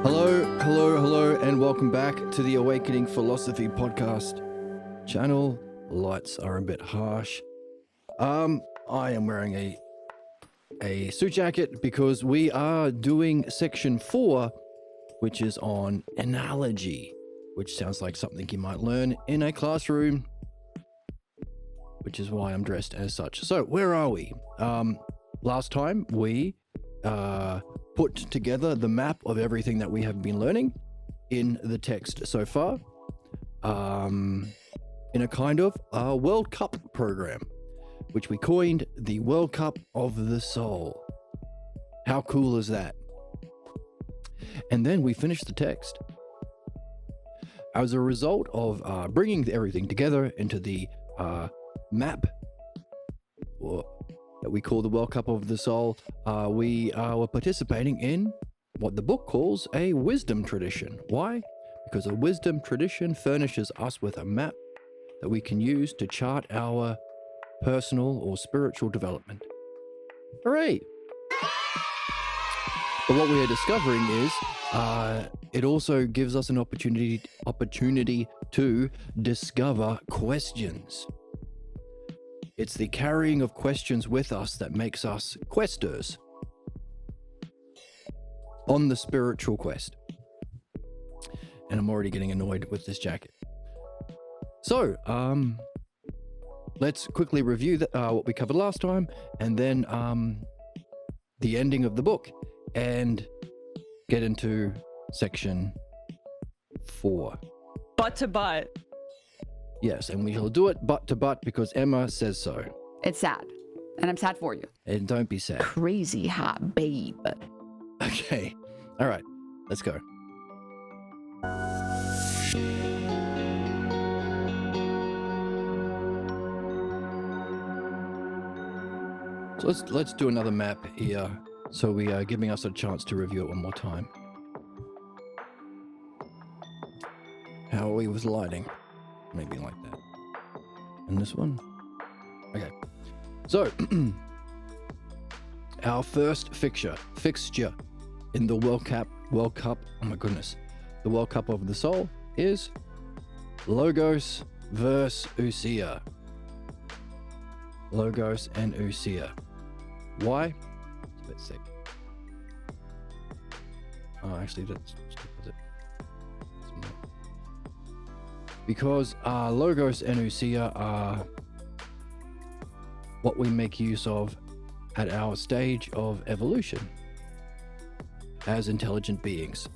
Hello, and welcome back to the Awakening Philosophy podcast channel. Lights are a bit harsh. I am wearing a suit jacket because we are doing section 4, which is on analogy, which sounds like something you might learn in a classroom, which is why I'm dressed as such. So where are we? Last time we put together the map of everything that we have been learning in the text so far, in a kind of World Cup program, which we coined the World Cup of the Soul. How cool is that? And then we finished the text. As a result of bringing everything together into the map, that we call the World Cup of the Soul, we were participating in what the book calls a wisdom tradition. Why? Because a wisdom tradition furnishes us with a map that we can use to chart our personal or spiritual development. Hooray! But what we are discovering is it also gives us an opportunity to discover questions. It's the carrying of questions with us that makes us questers on the spiritual quest. And I'm already getting annoyed with this jacket. So, let's quickly review what we covered last time, and then the ending of the book, and get into section 4. Butt to butt. Yes, and we shall do it butt to butt because Emma says so. It's sad, and I'm sad for you. And don't be sad. Crazy hot babe. Okay. All right. Let's go. So let's do another map here. So we are giving us a chance to review it one more time. How are we with lighting? Maybe like that. And this one? Okay. So, our first fixture in the World Cup, oh my goodness, the World Cup of the Soul is Logos versus Ousia. Logos and Ousia. Why? It's a bit sick. Oh, actually, let's stick with it. Because Logos and Ousia are what we make use of at our stage of evolution as intelligent beings.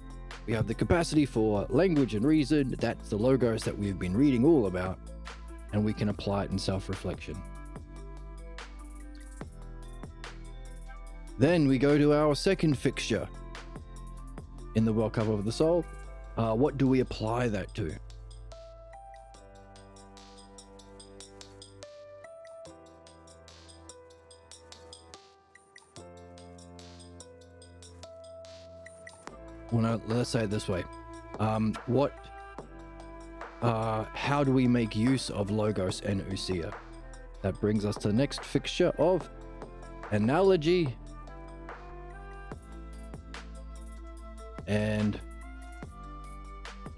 We have the capacity for language and reason. That's the Logos that we've been reading all about, and we can apply it in self-reflection. Then we go to our second fixture in the World Cup of the Soul. What do we apply that to? Well, no, let's say it this way. How do we make use of Logos and Ousia? That brings us to the next fixture of analogy and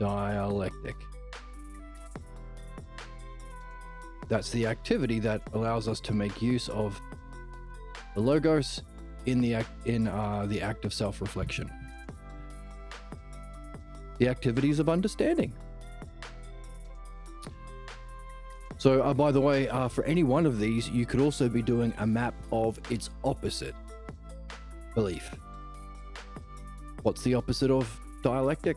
dialectic. That's the activity that allows us to make use of the Logos in the act of self-reflection. The activities of understanding. So, by the way, for any one of these, you could also be doing a map of its opposite belief. What's the opposite of dialectic?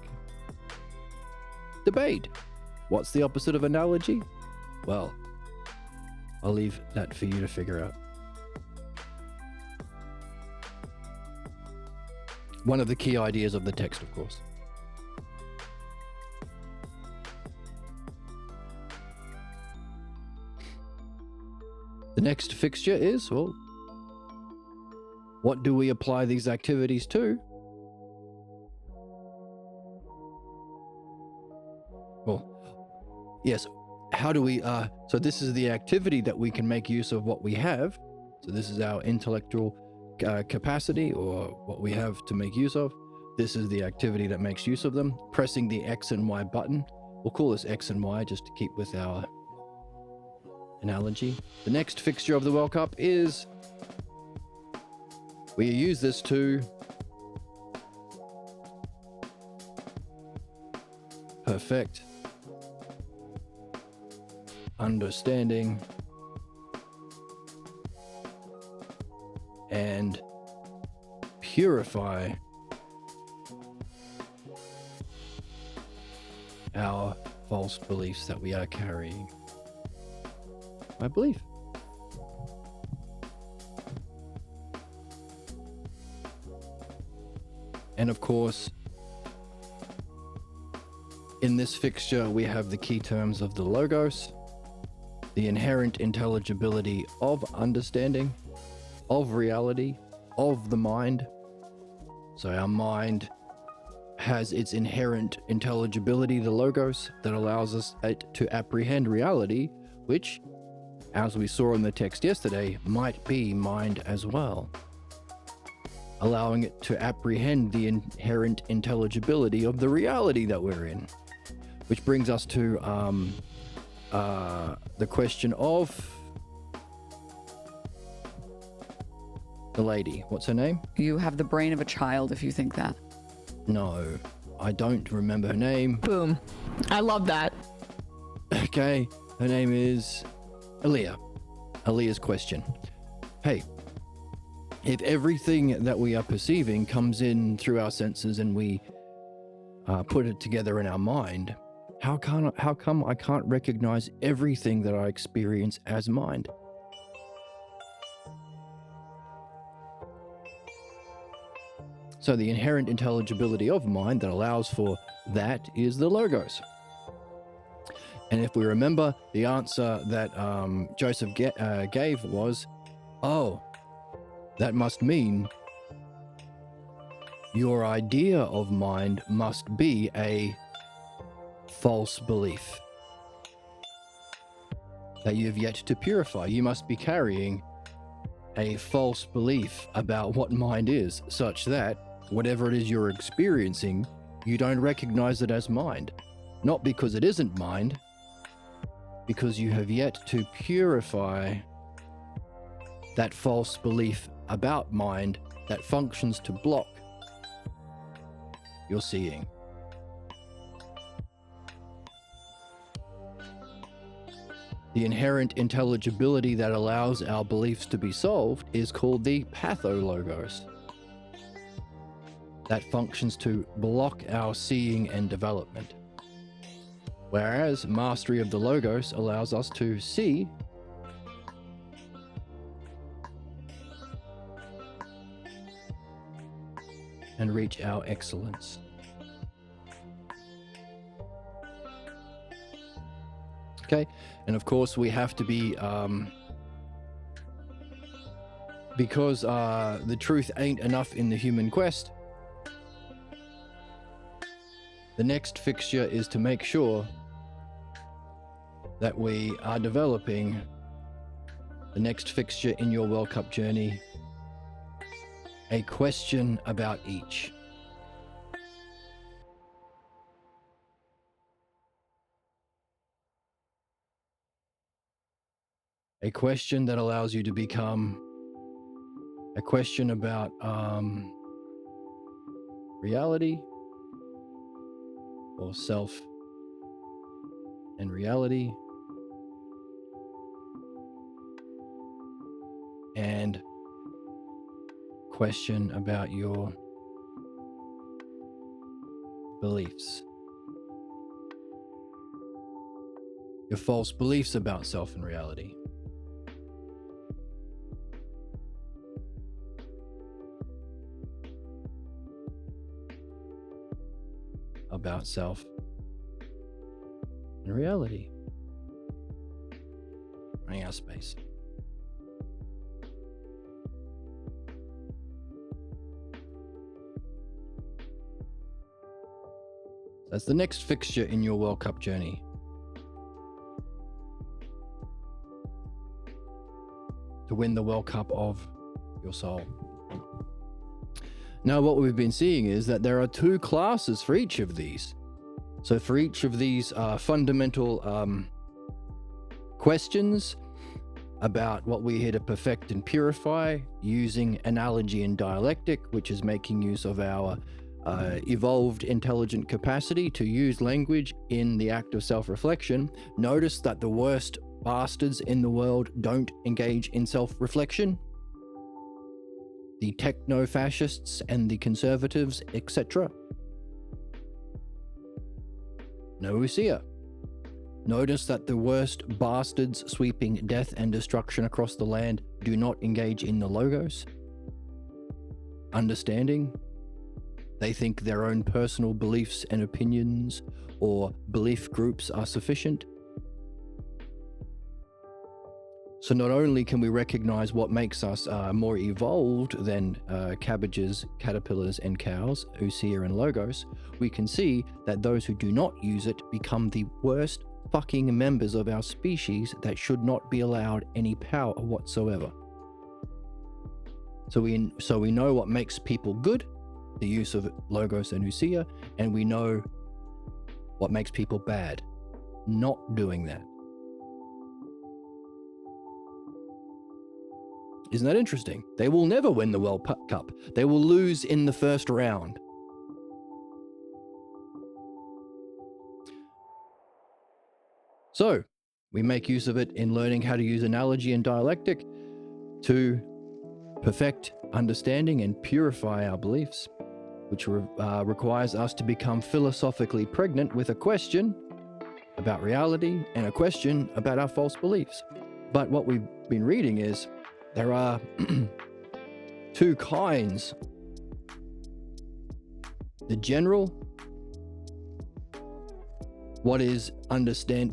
Debate. What's the opposite of analogy? Well, I'll leave that for you to figure out. One of the key ideas of the text, of course. The next fixture is, well, what do we apply these activities to? Well, yes, how do we, so this is the activity that we can make use of what we have. So this is our intellectual capacity, or what we have to make use of. this is the activity that makes use of them. Pressing the X and Y button. We'll call this X and Y just to keep with our analogy. The next fixture of the World Cup is we use this to perfect understanding and purify our false beliefs that we are carrying. I believe. And of course, in this fixture, we have the key terms of the logos, the inherent intelligibility of understanding, of reality, of the mind. So our mind has its inherent intelligibility, the logos, that allows us to apprehend reality, which, as we saw in the text yesterday, might be mind as well, allowing it to apprehend the inherent intelligibility of the reality that we're in. Which brings us to the question of the lady. What's her name? You have the brain of a child if you think that. No, I don't remember her name. Boom. I love that. Okay, her name is Aaliyah. Aaliyah's question. Hey, if everything that we are perceiving comes in through our senses and we put it together in our mind, how come I can't recognize everything that I experience as mind? So the inherent intelligibility of mind that allows for that is the logos. And if we remember, the answer that Joseph gave was, oh, that must mean your idea of mind must be a false belief that you've yet to purify. You must be carrying a false belief about what mind is, such that whatever it is you're experiencing, you don't recognize it as mind. Not because it isn't mind, because you have yet to purify that false belief about mind that functions to block your seeing. The inherent intelligibility that allows our beliefs to be solved is called the pathologos. That functions to block our seeing and development. Whereas mastery of the logos allows us to see and reach our excellence. Okay, and of course we have to be, because the truth ain't enough in the human quest, the next fixture is to make sure that we are developing the next fixture in your World Cup journey, a question about each. A question that allows you to become a question about reality, or self and reality, and question about your beliefs, your false beliefs about self and reality. About self and reality. Running out of space. That's the next fixture in your World Cup journey. To win the World Cup of your soul. Now, what we've been seeing is that there are two classes for each of these. So for each of these fundamental questions about what we're here to perfect and purify, using analogy and dialectic, which is making use of our evolved intelligent capacity to use language in the act of self-reflection. Notice that the worst bastards in the world don't engage in self-reflection. The techno-fascists and the conservatives, etc. No Usia. Notice that the worst bastards sweeping death and destruction across the land do not engage in the logos. Understanding. They think their own personal beliefs and opinions or belief groups are sufficient. So not only can we recognize what makes us more evolved than cabbages, caterpillars, and cows, Usia and Logos, we can see that those who do not use it become the worst fucking members of our species that should not be allowed any power whatsoever. So we know what makes people good, the use of Logos and Usia, and we know what makes people bad, not doing that. Isn't that interesting? They will never win the World Cup. They will lose in the first round. So, we make use of it in learning how to use analogy and dialectic to perfect understanding and purify our beliefs, which requires us to become philosophically pregnant with a question about reality and a question about our false beliefs. But what we've been reading is there are two kinds. The general, what is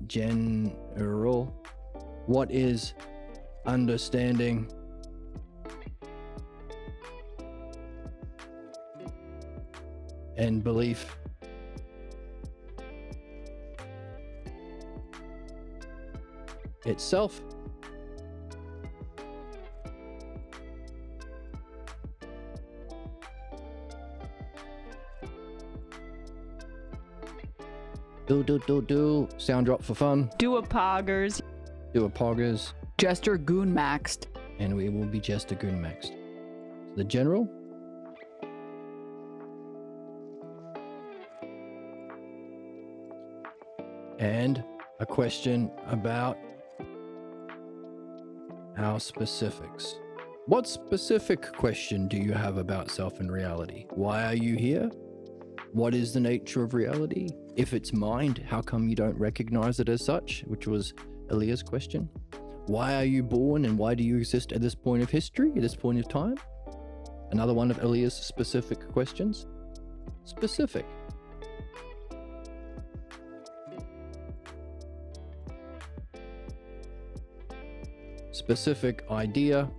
general? What is understanding? And belief. Itself. Do. Sound drop for fun. Do a poggers. Do a poggers. Jester Goon Maxed. And we will be Jester Goon Maxed. The general. And a question about our specifics. What specific question do you have about self and reality? Why are you here? What is the nature of reality? If it's mind, how come you don't recognize it as such? Which was Elia's question. Why are you born and why do you exist at this point of history, at this point of time? Another one of Elia's specific questions. Specific. Specific idea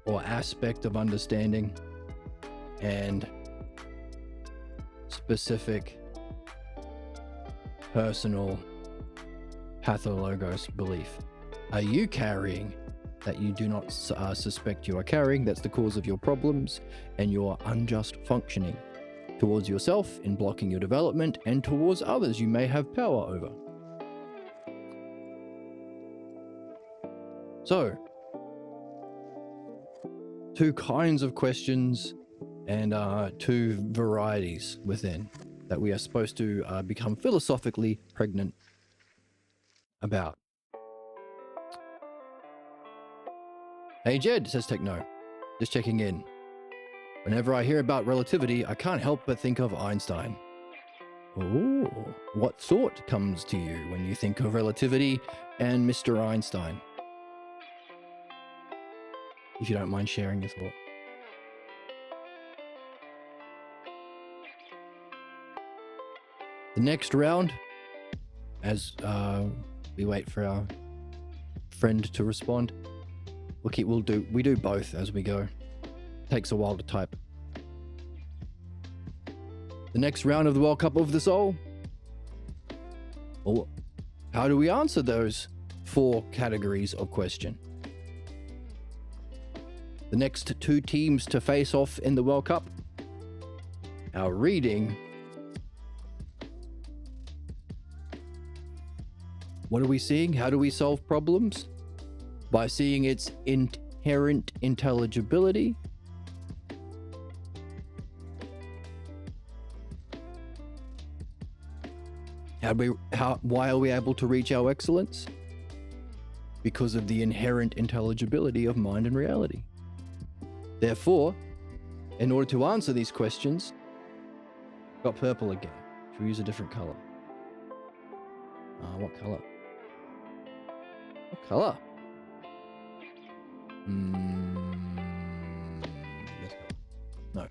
or aspect of understanding, and specific personal pathologos belief. Are you carrying that you do not suspect you are carrying? That's the cause of your problems and your unjust functioning towards yourself in blocking your development and towards others you may have power over. So, two kinds of questions and two varieties within that we are supposed to become philosophically pregnant about. Hey Jed, says Techno, just checking in. Whenever I hear about relativity, I can't help but think of Einstein. Oh, what thought comes to you when you think of relativity and Mr. Einstein? If you don't mind sharing your thought. The next round, as we wait for our friend to respond, we do both as we go. Takes a while to type. The next round of the World Cup of the Soul. Well, how do we answer those 4 categories of question? the next two teams to face off in the World Cup. Our reading. What are we seeing? How do we solve problems? By seeing its inherent intelligibility. Why are we able to reach our excellence? Because of the inherent intelligibility of mind and reality. Therefore, in order to answer these questions, got purple again. Should we use a different color? What color? What color? This color. No.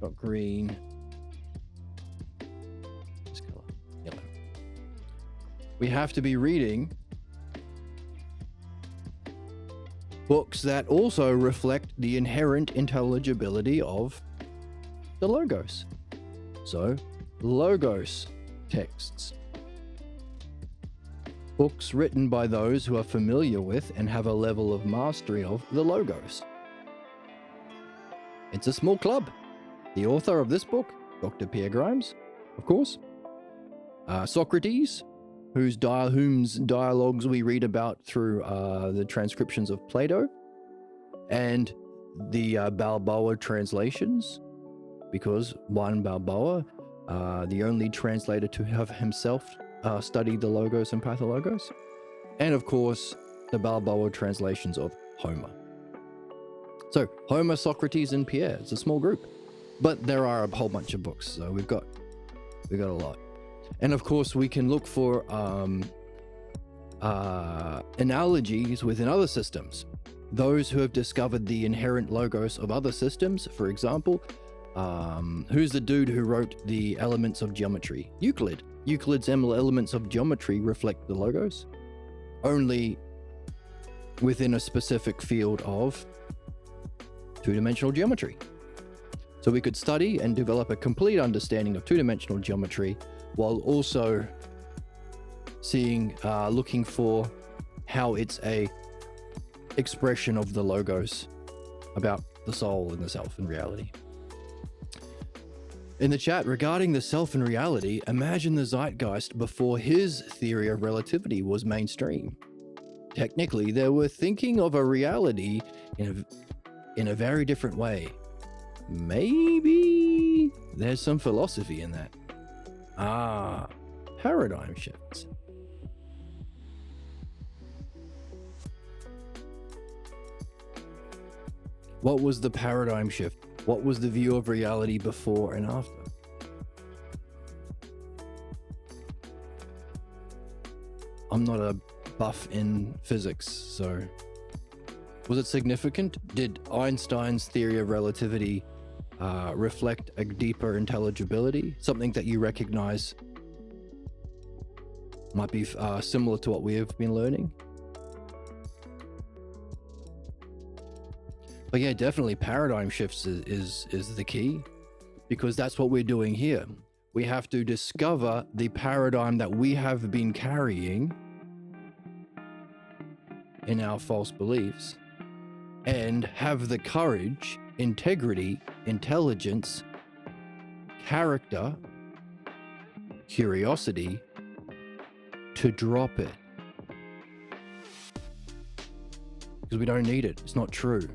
Got green. This color. Yellow. We have to be reading books that also reflect the inherent intelligibility of the logos. So, logos texts. Books written by those who are familiar with and have a level of mastery of the logos. It's a small club. The author of this book, Dr. Pierre Grimes, of course. Socrates, whose dialogues we read about through the transcriptions of Plato, and the Balboa translations, because Juan Balboa, the only translator to have himself studied the Logos and Pathologos, and of course the Balboa translations of Homer. So Homer, Socrates, and Pierre. It's a small group, but there are a whole bunch of books, so we've got a lot. And of course we can look for analogies within other systems. Those who have discovered the inherent logos of other systems, for example, who's the dude who wrote the elements of geometry? Euclid. Euclid's elements of geometry reflect the logos, only within a specific field of two-dimensional geometry. So we could study and develop a complete understanding of two-dimensional geometry while also looking for how it's a expression of the logos about the soul and the self and reality. In the chat, regarding the self and reality, imagine the zeitgeist before his theory of relativity was mainstream. Technically, they were thinking of a reality in a very different way. Maybe there's some philosophy in that. Paradigm shifts. What was the paradigm shift? What was the view of reality before and after? I'm not a buff in physics, so was it significant? Did Einstein's theory of relativity reflect a deeper intelligibility? Something that you recognize might be similar to what we have been learning? But yeah, definitely paradigm shifts is the key, because that's what we're doing here. We have to discover the paradigm that we have been carrying in our false beliefs and have the courage, integrity, intelligence, character, curiosity to drop it. Because we don't need it. It's not true.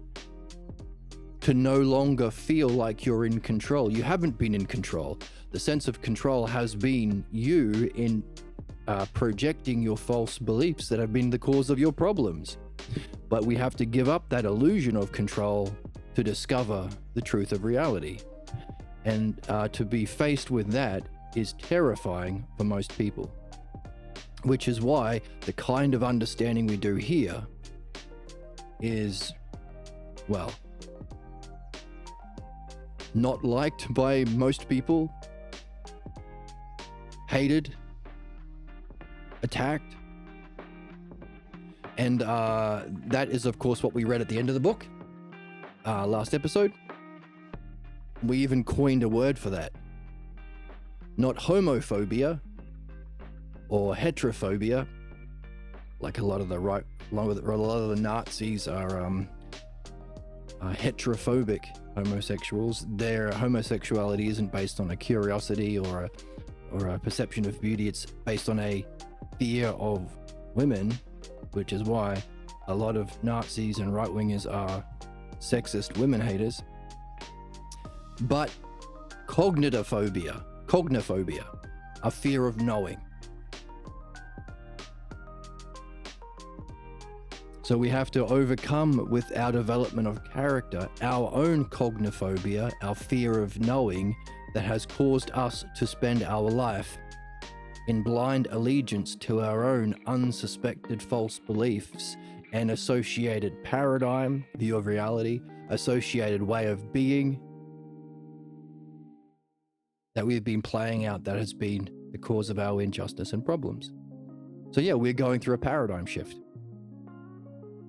To no longer feel like you're in control. You haven't been in control. The sense of control has been you in projecting your false beliefs that have been the cause of your problems. But we have to give up that illusion of control to discover the truth of reality. And to be faced with that is terrifying for most people. Which is why the kind of understanding we do here is, well, not liked by most people, hated, attacked. And that is, of course, what we read at the end of the book, last episode. We even coined a word for that. Not homophobia or heterophobia, like a lot of the Nazis are heterophobic homosexuals. Their homosexuality isn't based on a curiosity or a perception of beauty. It's based on a fear of women, which is why a lot of Nazis and right-wingers are sexist women haters. But cogniphobia, a fear of knowing. So we have to overcome, with our development of character, our own cogniphobia, our fear of knowing, that has caused us to spend our life in blind allegiance to our own unsuspected false beliefs and associated paradigm, view of reality, associated way of being that we've been playing out, that has been the cause of our injustice and problems. So yeah, we're going through a paradigm shift.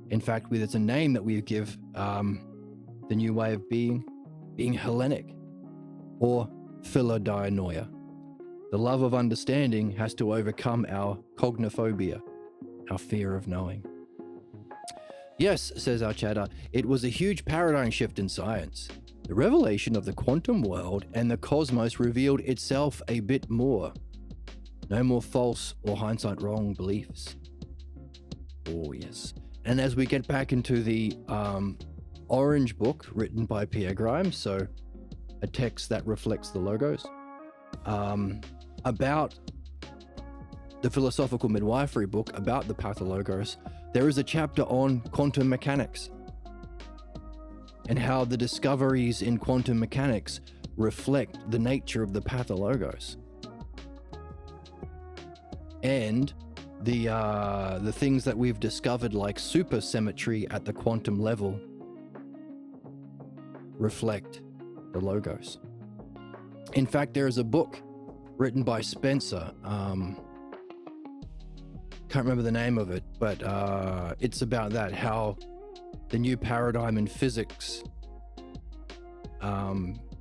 In fact, it's a name that we give the new way of being Hellenic, or Philodianoia. The love of understanding has to overcome our cogniphobia, our fear of knowing. Yes, says our chatter, it was a huge paradigm shift in science. The revelation of the quantum world and the cosmos revealed itself a bit more. No more false or hindsight wrong beliefs. Oh, yes. And as we get back into the Orange Book written by Pierre Grimes, so a text that reflects the logos, about the philosophical midwifery book about the pathologos, there is a chapter on quantum mechanics and how the discoveries in quantum mechanics reflect the nature of the pathologos. And the things that we've discovered, like supersymmetry at the quantum level, reflect the logos. In fact, there is a book written by Spencer. Can't remember the name of it, but it's about that, how the new paradigm in physics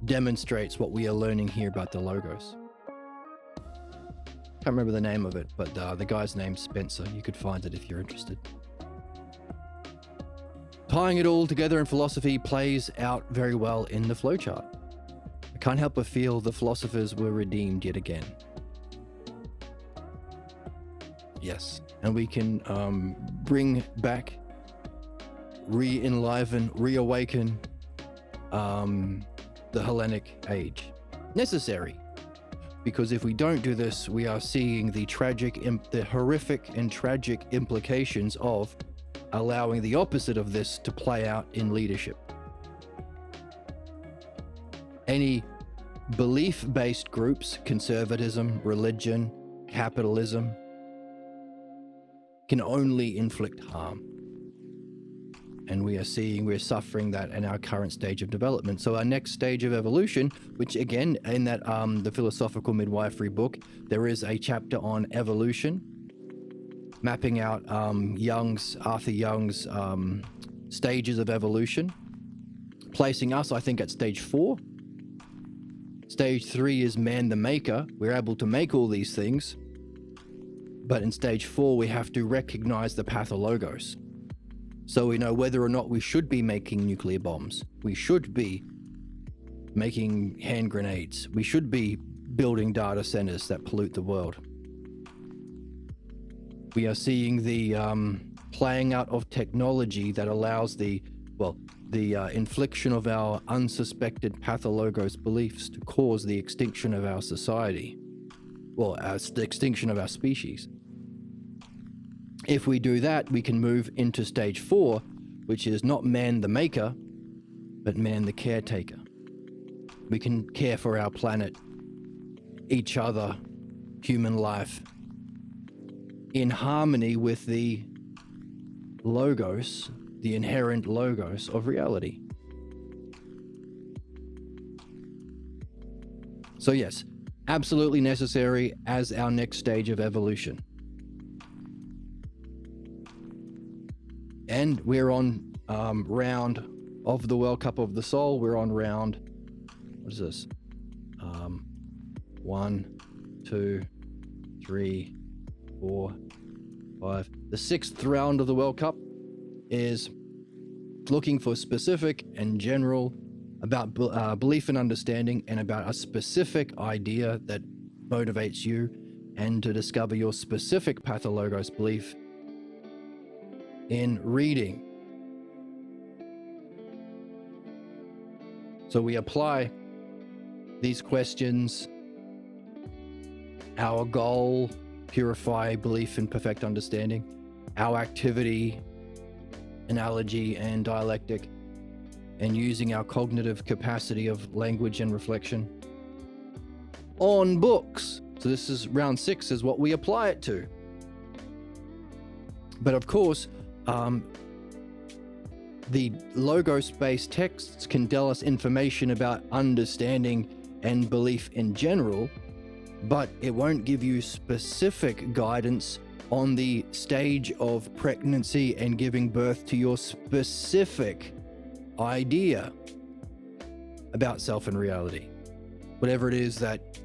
demonstrates what we are learning here about the logos. Can't remember the name of it, but the guy's name's Spencer. You could find it if you're interested. Tying it all together in philosophy plays out very well in the flowchart. I can't help but feel the philosophers were redeemed yet again. Yes, and we can bring back, re-enliven, reawaken the Hellenic age. Necessary. Because if we don't do this, we are seeing the horrific and tragic implications of allowing the opposite of this to play out in leadership. Any belief-based groups, conservatism, religion, capitalism, can only inflict harm. And we're suffering that in our current stage of development. So our next stage of evolution, which again, in that the philosophical midwifery book, there is a chapter on evolution, mapping out Arthur Young's stages of evolution, placing us, I think, at stage 4. Stage 3 is man the maker. We're able to make all these things. But in stage 4, we have to recognize the pathologos. So we know whether or not we should be making nuclear bombs. We should be making hand grenades. We should be building data centers that pollute the world. We are seeing the playing out of technology that allows the infliction of our unsuspected pathologos beliefs to cause the extinction of our society. The extinction of our species. If we do that, we can move into stage 4, which is not man the maker, but man the caretaker. We can care for our planet, each other, human life, in harmony with the logos, the inherent logos of reality. So yes, absolutely necessary as our next stage of evolution. And we're on round of the World Cup of the Soul. We're on round, what is this? 1, 2, 3, 4, 5. The 6th round of the World Cup is looking for specific and general about belief and understanding, and about a specific idea that motivates you, and to discover your specific pathologos belief in reading. So we apply these questions. Our goal, purify belief in perfect understanding. Our activity, analogy and dialectic, and using our cognitive capacity of language and reflection on books. So this is round 6 is what we apply it to. But of course, the logos-based texts can tell us information about understanding and belief in general, but it won't give you specific guidance on the stage of pregnancy and giving birth to your specific idea about self and reality, whatever it is that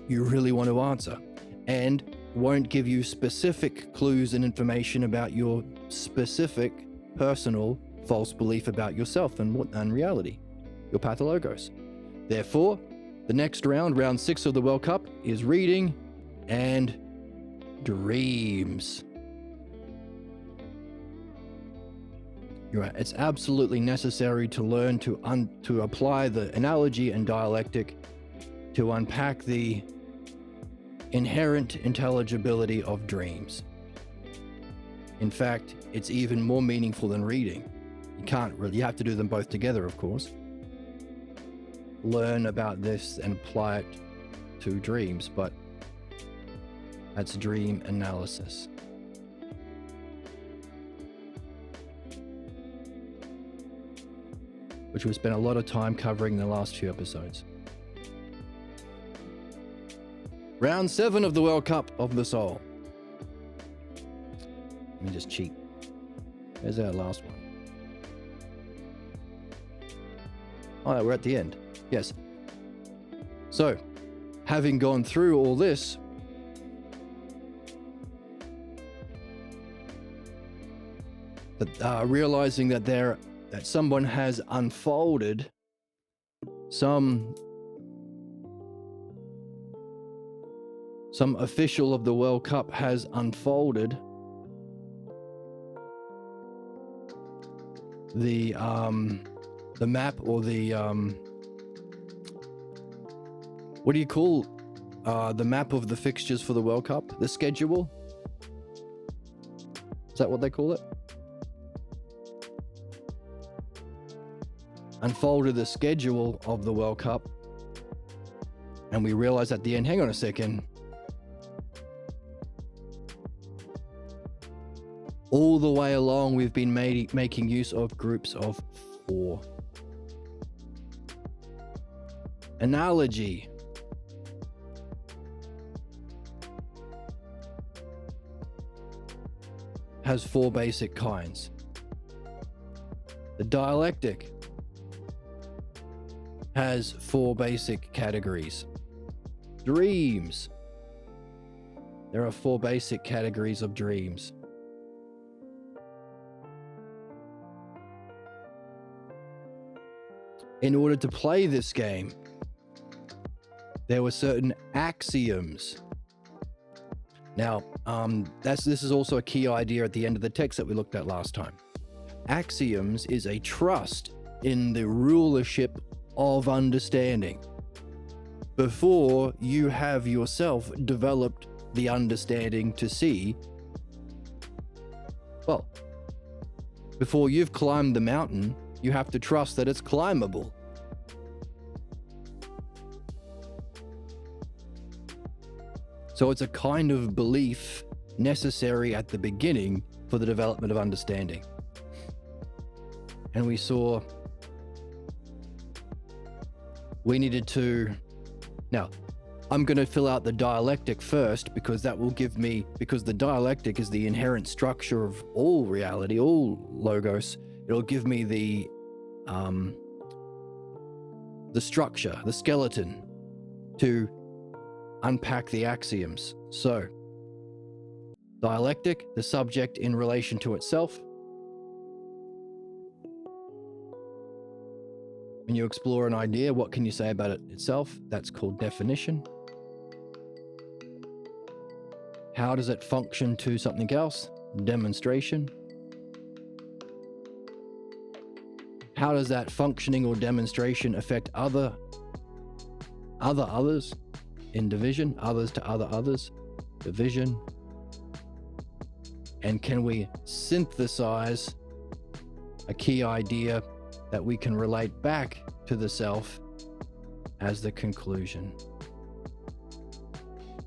you really want to answer, and won't give you specific clues and information about your specific personal false belief about yourself and what unreality, your pathologos. Therefore, the next round, round 6 of the World Cup, is reading and dreams. You're right. It's absolutely necessary to learn to apply the analogy and dialectic to unpack the inherent intelligibility of dreams. In fact, it's even more meaningful than reading. You have to do them both together, of course. Learn about this and apply it to dreams, but that's dream analysis. Which we've spent a lot of time covering in the last few episodes. Round 7 of the World Cup of the Soul. Let me just cheat. There's our last one. Oh, we're at the end. Yes. So, having gone through all this, realizing that someone has unfolded some official of the World Cup has unfolded the map, or the what do you call the map of the fixtures for the World Cup? The schedule? Is that what they call it? Unfolded the schedule of the World Cup, and we realized at the end, hang on a second, all the way along we've been making use of groups of 4. Analogy. Has 4 basic kinds. The dialectic has 4 basic categories. Dreams. There are 4 basic categories of dreams. In order to play this game, there were certain axioms. Now, this is also a key idea at the end of the text that we looked at last time. Axioms is a trust in the rulership of understanding before you have yourself developed the understanding to see, well, before you've climbed the mountain, you have to trust that it's climbable. So it's a kind of belief necessary at the beginning for the development of understanding. And we saw we needed to... Now, I'm going to fill out the dialectic first, because that will give me... Because the dialectic is the inherent structure of all reality, all logos. It'll give me the structure, the skeleton, to unpack the axioms. So, dialectic, the subject in relation to itself. When you explore an idea, what can you say about it itself? That's called definition. How does it function to something else? Demonstration. How does that functioning or demonstration affect others in division, others to other others, division? And can we synthesize a key idea that we can relate back to the self as the conclusion?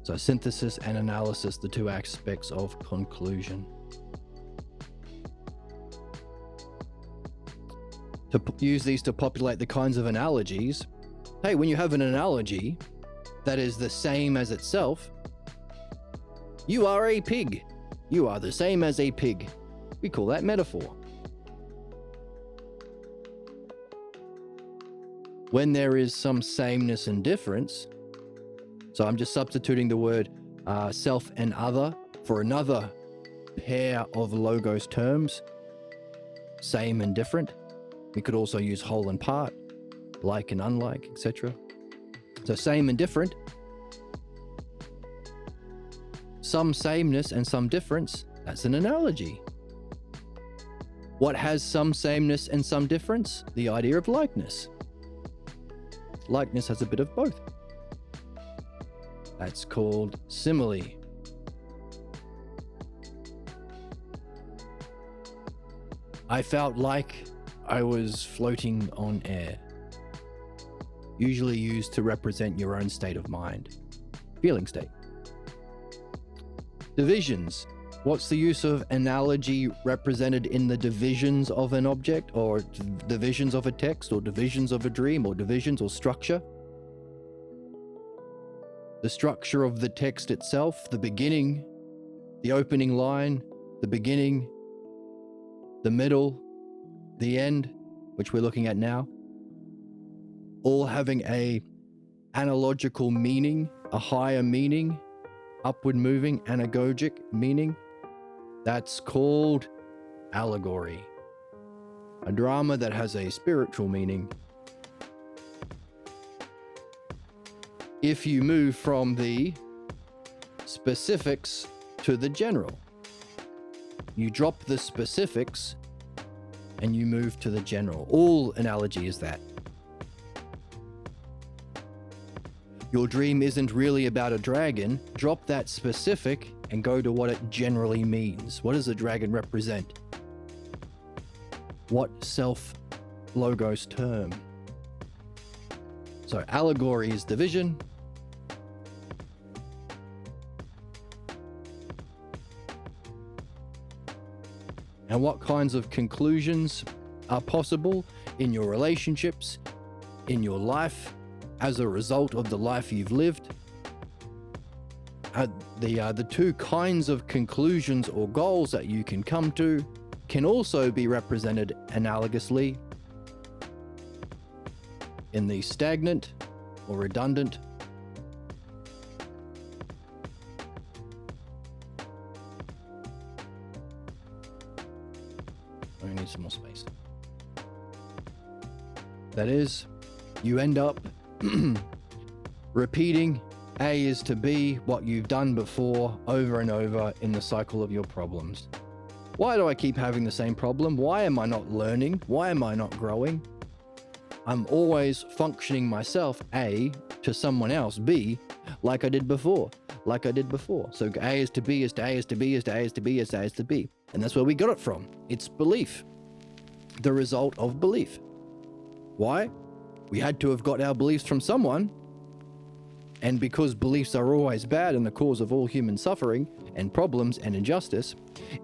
So synthesis and analysis, the two aspects of conclusion. To use these to populate the kinds of analogies. Hey, when you have an analogy that is the same as itself, you are a pig. You are the same as a pig. We call that metaphor. When there is some sameness and difference, so I'm just substituting the word self and other for another pair of logos terms, same and different. We could also use whole and part, like and unlike, etc. So same and different. Some sameness and some difference, that's an analogy. What has some sameness and some difference? The idea of likeness. Likeness has a bit of both. That's called simile. I felt like I was floating on air. Usually used to represent your own state of mind, feeling state. Divisions. What's the use of analogy represented in the divisions of an object, or divisions of a text, or divisions of a dream, or divisions or structure? The structure of the text itself, the beginning, the opening line, the beginning, the middle, the end, which we're looking at now, all having a analogical meaning, a higher meaning, upward moving, anagogic meaning. That's called allegory. A drama that has a spiritual meaning. If you move from the specifics to the general, you drop the specifics and you move to the general. All analogy is that. Your dream isn't really about a dragon. Drop that specific and go to what it generally means. What does a dragon represent? What self-logos term? So allegory is division. And what kinds of conclusions are possible in your relationships, in your life, as a result of the life you've lived? The two kinds of conclusions or goals that you can come to can also be represented analogously in the stagnant or redundant, I need some more space. That is, you end up repeating A is to B, what you've done before, over and over in the cycle of your problems. Why do I keep having the same problem? Why am I not learning? Why am I not growing? I'm always functioning myself, A, to someone else, B, like I did before. So A is to B is to A is to B is to A is to B is to A is to B. And that's where we got it from. It's belief. The result of belief. Why? We had to have got our beliefs from someone. And because beliefs are always bad and the cause of all human suffering and problems and injustice,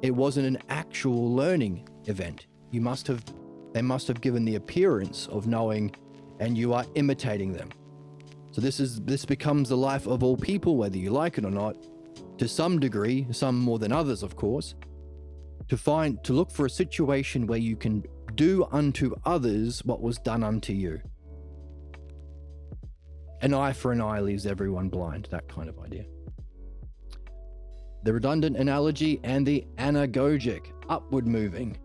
it wasn't an actual learning event. They must have given the appearance of knowing, and you are imitating them. So this becomes the life of all people, whether you like it or not, to some degree, some more than others, of course, to look for a situation where you can do unto others what was done unto you. An eye for an eye leaves everyone blind, that kind of idea. The redundant analogy and the anagogic, upward moving,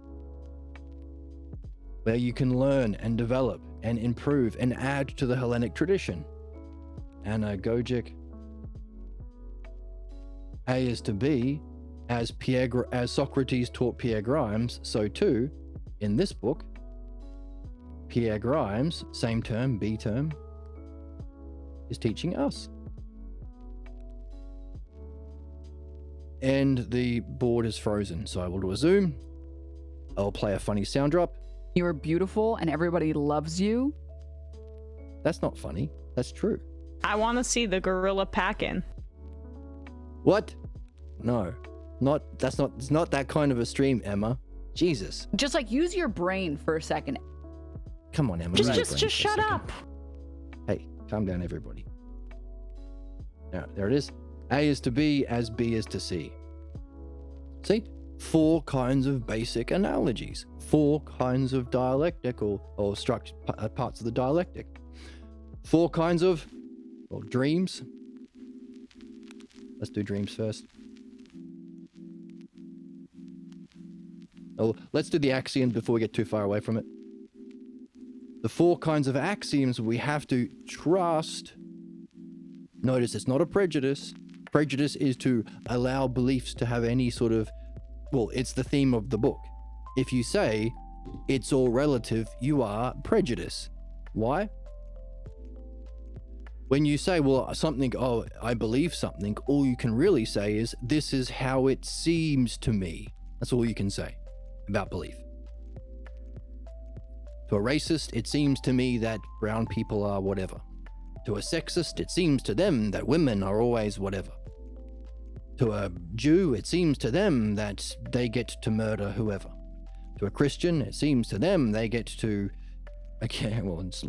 where you can learn and develop and improve and add to the Hellenic tradition. Anna Gojic. A is to B, as Socrates taught Pierre Grimes, so too, in this book, Pierre Grimes, same term, B term, is teaching us. And the board is frozen, so I will do a zoom. I'll play a funny sound drop. You are beautiful and everybody loves you. That's not funny. That's true. I want to see the gorilla packing. What? No. It's not that kind of a stream, Emma. Jesus. Just like use your brain for a second. Come on, Emma. Just shut up. Hey, calm down, everybody. Now, there it is. A is to B as B is to C. See? 4 kinds of basic analogies. 4 kinds of dialectical or structured parts of the dialectic. 4 kinds of dreams. Let's do dreams first. Oh, let's do the axioms before we get too far away from it. The 4 kinds of axioms we have to trust. Notice it's not a prejudice. Prejudice is to allow beliefs to have any sort of, it's the theme of the book. If you say it's all relative, you are prejudiced. Why? When you say, I believe something, all you can really say is, this is how it seems to me. That's all you can say about belief. To a racist, it seems to me that brown people are whatever. To a sexist, it seems to them that women are always whatever. To a Jew, it seems to them that they get to murder whoever. To a Christian, it seems to them they get to, it's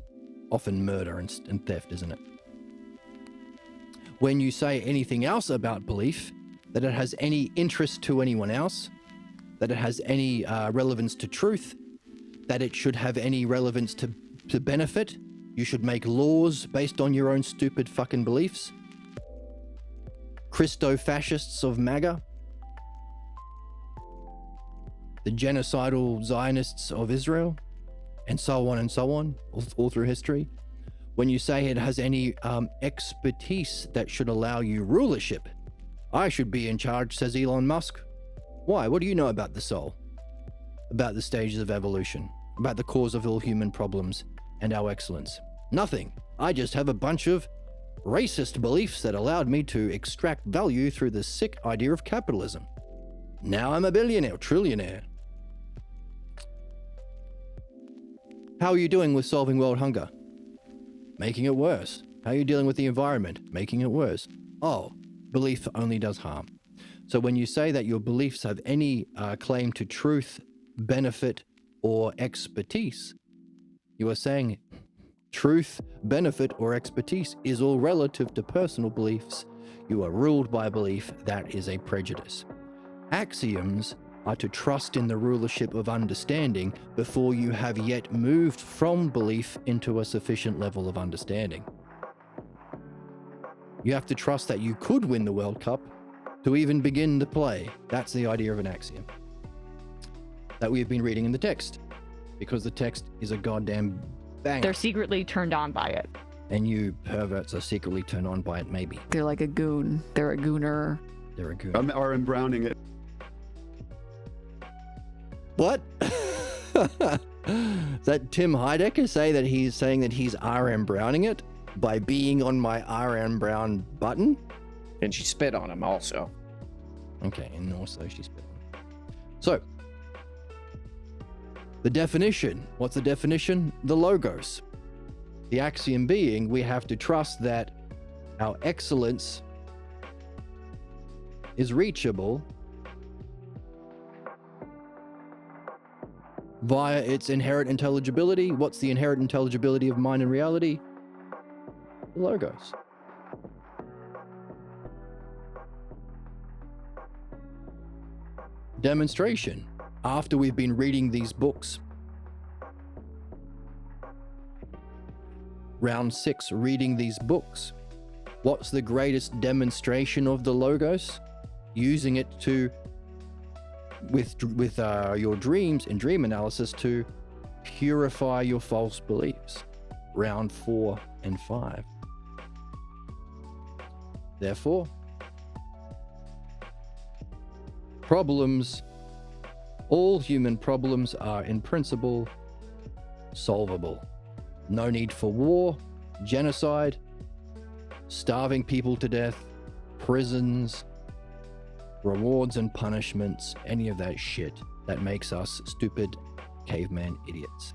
often murder and theft, isn't it? When you say anything else about belief, that it has any interest to anyone else, that it has any relevance to truth, that it should have any relevance to benefit, you should make laws based on your own stupid fucking beliefs. Christo-fascists of MAGA, the genocidal Zionists of Israel, and so on, all through history. When you say it has any expertise that should allow you rulership, I should be in charge, says Elon Musk. Why? What do you know about the soul? About the stages of evolution? About the cause of all human problems and our excellence? Nothing. I just have a bunch of racist beliefs that allowed me to extract value through the sick idea of capitalism. Now I'm a billionaire, trillionaire. How are you doing with solving world hunger? Making it worse. How are you dealing with the environment? Making it worse. Oh, belief only does harm. So when you say that your beliefs have any claim to truth, benefit, or expertise, you are saying truth, benefit, or expertise is all relative to personal beliefs. You are ruled by belief. That is a prejudice. Axioms are to trust in the rulership of understanding before you have yet moved from belief into a sufficient level of understanding. You have to trust that you could win the World Cup to even begin to play. That's the idea of an axiom that we have been reading in the text, because the text is a goddamn banger. They're secretly turned on by it. And you perverts are secretly turned on by it, maybe. They're like a goon. They're a gooner. They're a goon. I'm R.M. Browning it. What? Is that Tim Heidecker saying that he's R.M. Browning it by being on my R.M. Brown button? And she spit on him also. Okay, and also she spit on him. So, the definition. What's the definition? The logos. The axiom being, we have to trust that our excellence is reachable via its inherent intelligibility. What's the inherent intelligibility of mind and reality? The logos. Demonstration. After we've been reading these books. Round 6, reading these books. What's the greatest demonstration of the logos? Using it to, with your dreams and dream analysis to purify your false beliefs. Round 4 and 5. Therefore, problems, all human problems are in principle solvable. No need for war, genocide, starving people to death, prisons, rewards and punishments, any of that shit that makes us stupid caveman idiots.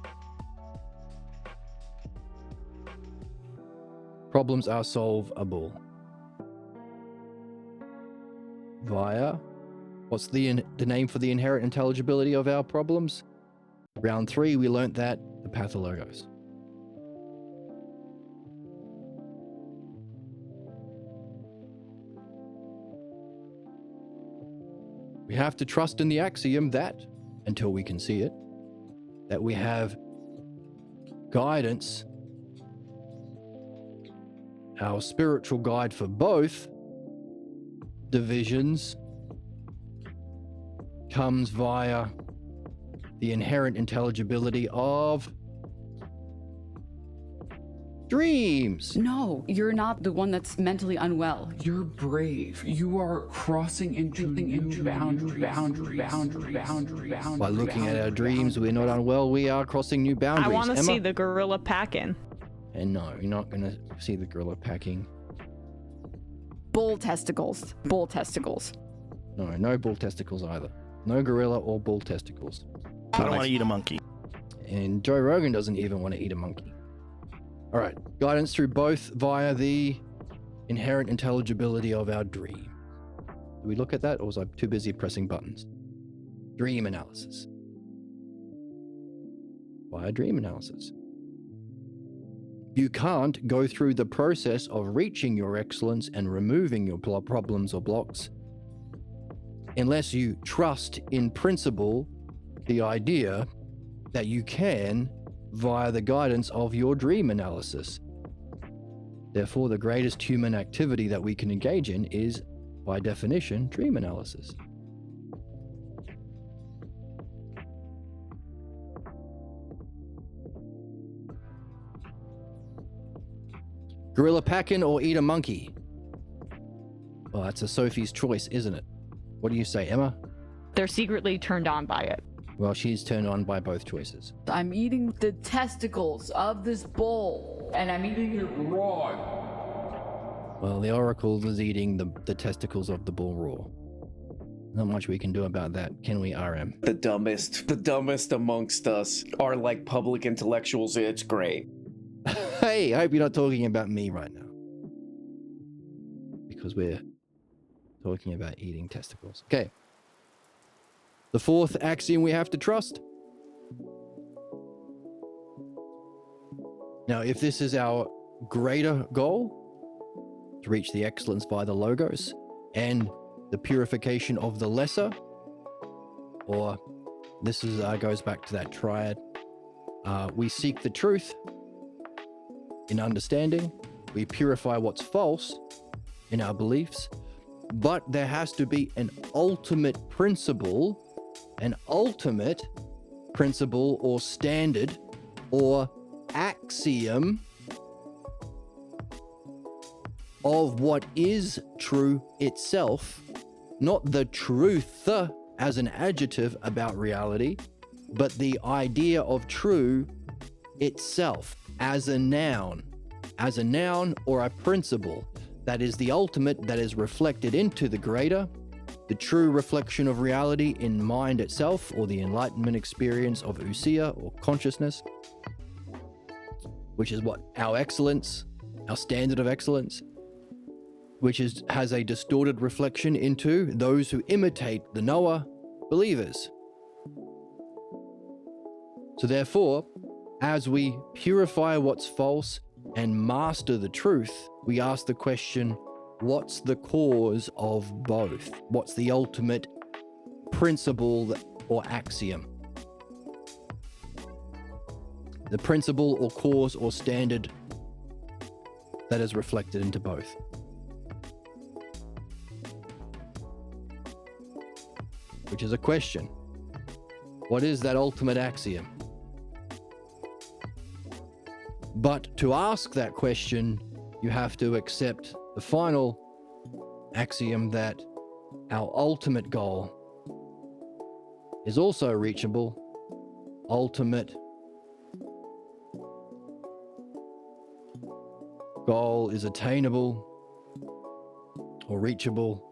Problems are solvable via, what's the name for the inherent intelligibility of our problems? Round 3, we learnt that, the pathologos. We have to trust in the axiom that, until we can see it, that we have guidance, our spiritual guide for both divisions comes via the inherent intelligibility of dreams. No, you're not the one that's mentally unwell. You're brave. You are crossing into new boundaries. By looking at our dreams, we're not unwell, we are crossing new boundaries. I want to Emma? see the gorilla packing. And no, you're not going to see the gorilla packing. Bull testicles. Bull testicles. No bull testicles either. No gorilla or bull testicles. I don't want to eat a monkey. And Joe Rogan doesn't even want to eat a monkey. All right, guidance through both via the inherent intelligibility of our dream. Do we look at that, or was I too busy pressing buttons? Dream analysis. Via dream analysis. You can't go through the process of reaching your excellence and removing your problems or blocks unless you trust in principle the idea that you can via the guidance of your dream analysis. Therefore, the greatest human activity that we can engage in is, by definition, dream analysis. Gorilla packing or eat a monkey? Well, that's a Sophie's choice, isn't it? What do you say, Emma? They're secretly turned on by it. Well, she's turned on by both choices. I'm eating the testicles of this bull, and I'm eating it raw. Well, the Oracle is eating the testicles of the bull raw. Not much we can do about that, can we, RM? The dumbest amongst us are like public intellectuals. It's great. Hey, I hope you're not talking about me right now. Because we're talking about eating testicles. Okay. The fourth axiom we have to trust. Now, if this is our greater goal, to reach the excellence via the logos and the purification of the lesser, or this is goes back to that triad, we seek the truth in understanding, we purify what's false in our beliefs, but there has to be an ultimate principle or standard or axiom of what is true itself, not the truth as an adjective about reality, but the idea of true itself as a noun or a principle that is the ultimate, that is reflected into the greater, the true reflection of reality in mind itself, or the enlightenment experience of ousia or consciousness, which is what our excellence, our standard of excellence, which has a distorted reflection into those who imitate the knower, believers. So therefore, as we purify what's false and master the truth, we ask the question, what's the cause of both? What's the ultimate principle or axiom? The principle or cause or standard that is reflected into both. Which is a question. What is that ultimate axiom? But to ask that question, you have to accept the final axiom that our ultimate goal is also reachable. Ultimate goal is attainable or reachable.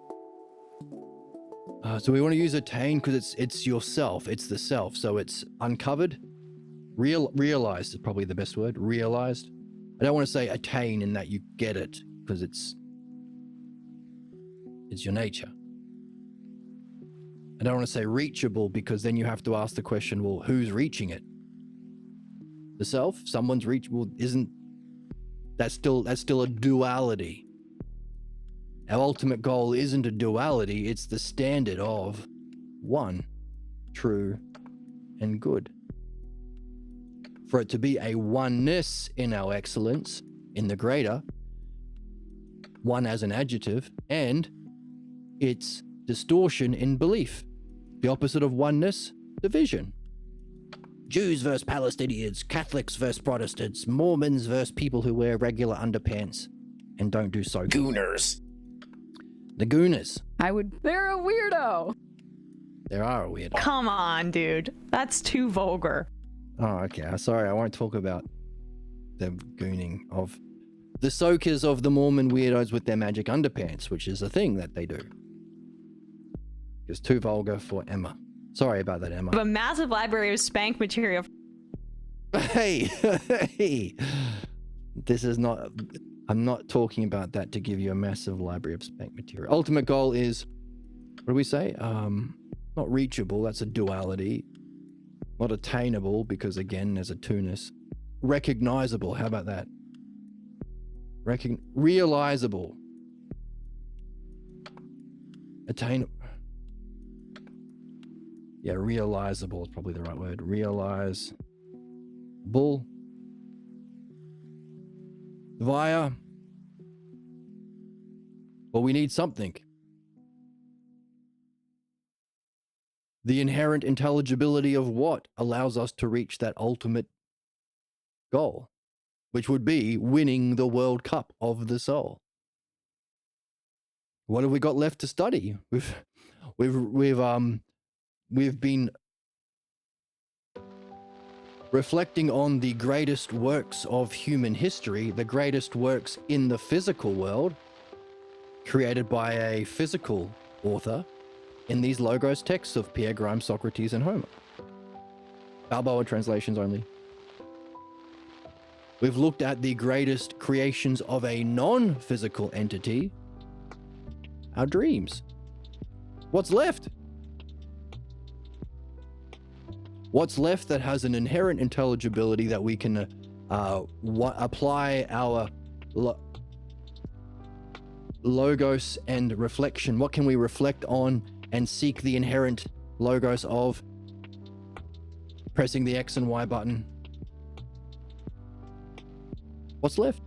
So we want to use attain because it's yourself, it's the self. So it's uncovered, realized is probably the best word. Realized. I don't want to say attain in that you get it because it's your nature. I don't want to say reachable because then you have to ask the question, well, who's reaching it? The self? Someone's reachable. Isn't that's still a duality? Our ultimate goal isn't a duality, it's the standard of one, true and good. For it to be a oneness in our excellence, in the greater, one as an adjective, and its distortion in belief. The opposite of oneness, division. Jews versus Palestinians, Catholics versus Protestants, Mormons versus people who wear regular underpants and don't do so. Gooners. The Gooners. They're a weirdo. There are a weirdo. Come on, dude. That's too vulgar. Oh, okay. Sorry, I won't talk about the gooning of the soakers of the Mormon weirdos with their magic underpants, which is a thing that they do. It's too vulgar for Emma. Sorry about that, Emma. A massive library of spank material. Hey, hey. This is not... I'm not talking about that to give you a massive library of spank material. Ultimate goal is... What do we say? Not reachable, that's a duality. Not attainable, because again, there's a two-ness. Recognizable, how about that? Realizable. Attainable. Yeah, realizable is probably the right word. Realizable. Via. Well, we need something. The inherent intelligibility of what allows us to reach that ultimate goal, which would be winning the World Cup of the soul. What have we got left to study? We've been reflecting on the greatest works of human history, the greatest works in the physical world, created by a physical author in these Logos texts of Pierre Grimes, Socrates, and Homer. Balboa translations only. We've looked at the greatest creations of a non-physical entity, our dreams. What's left? What's left that has an inherent intelligibility that we can apply our logos and reflection? What can we reflect on and seek the inherent logos of? Pressing the X and Y button. What's left?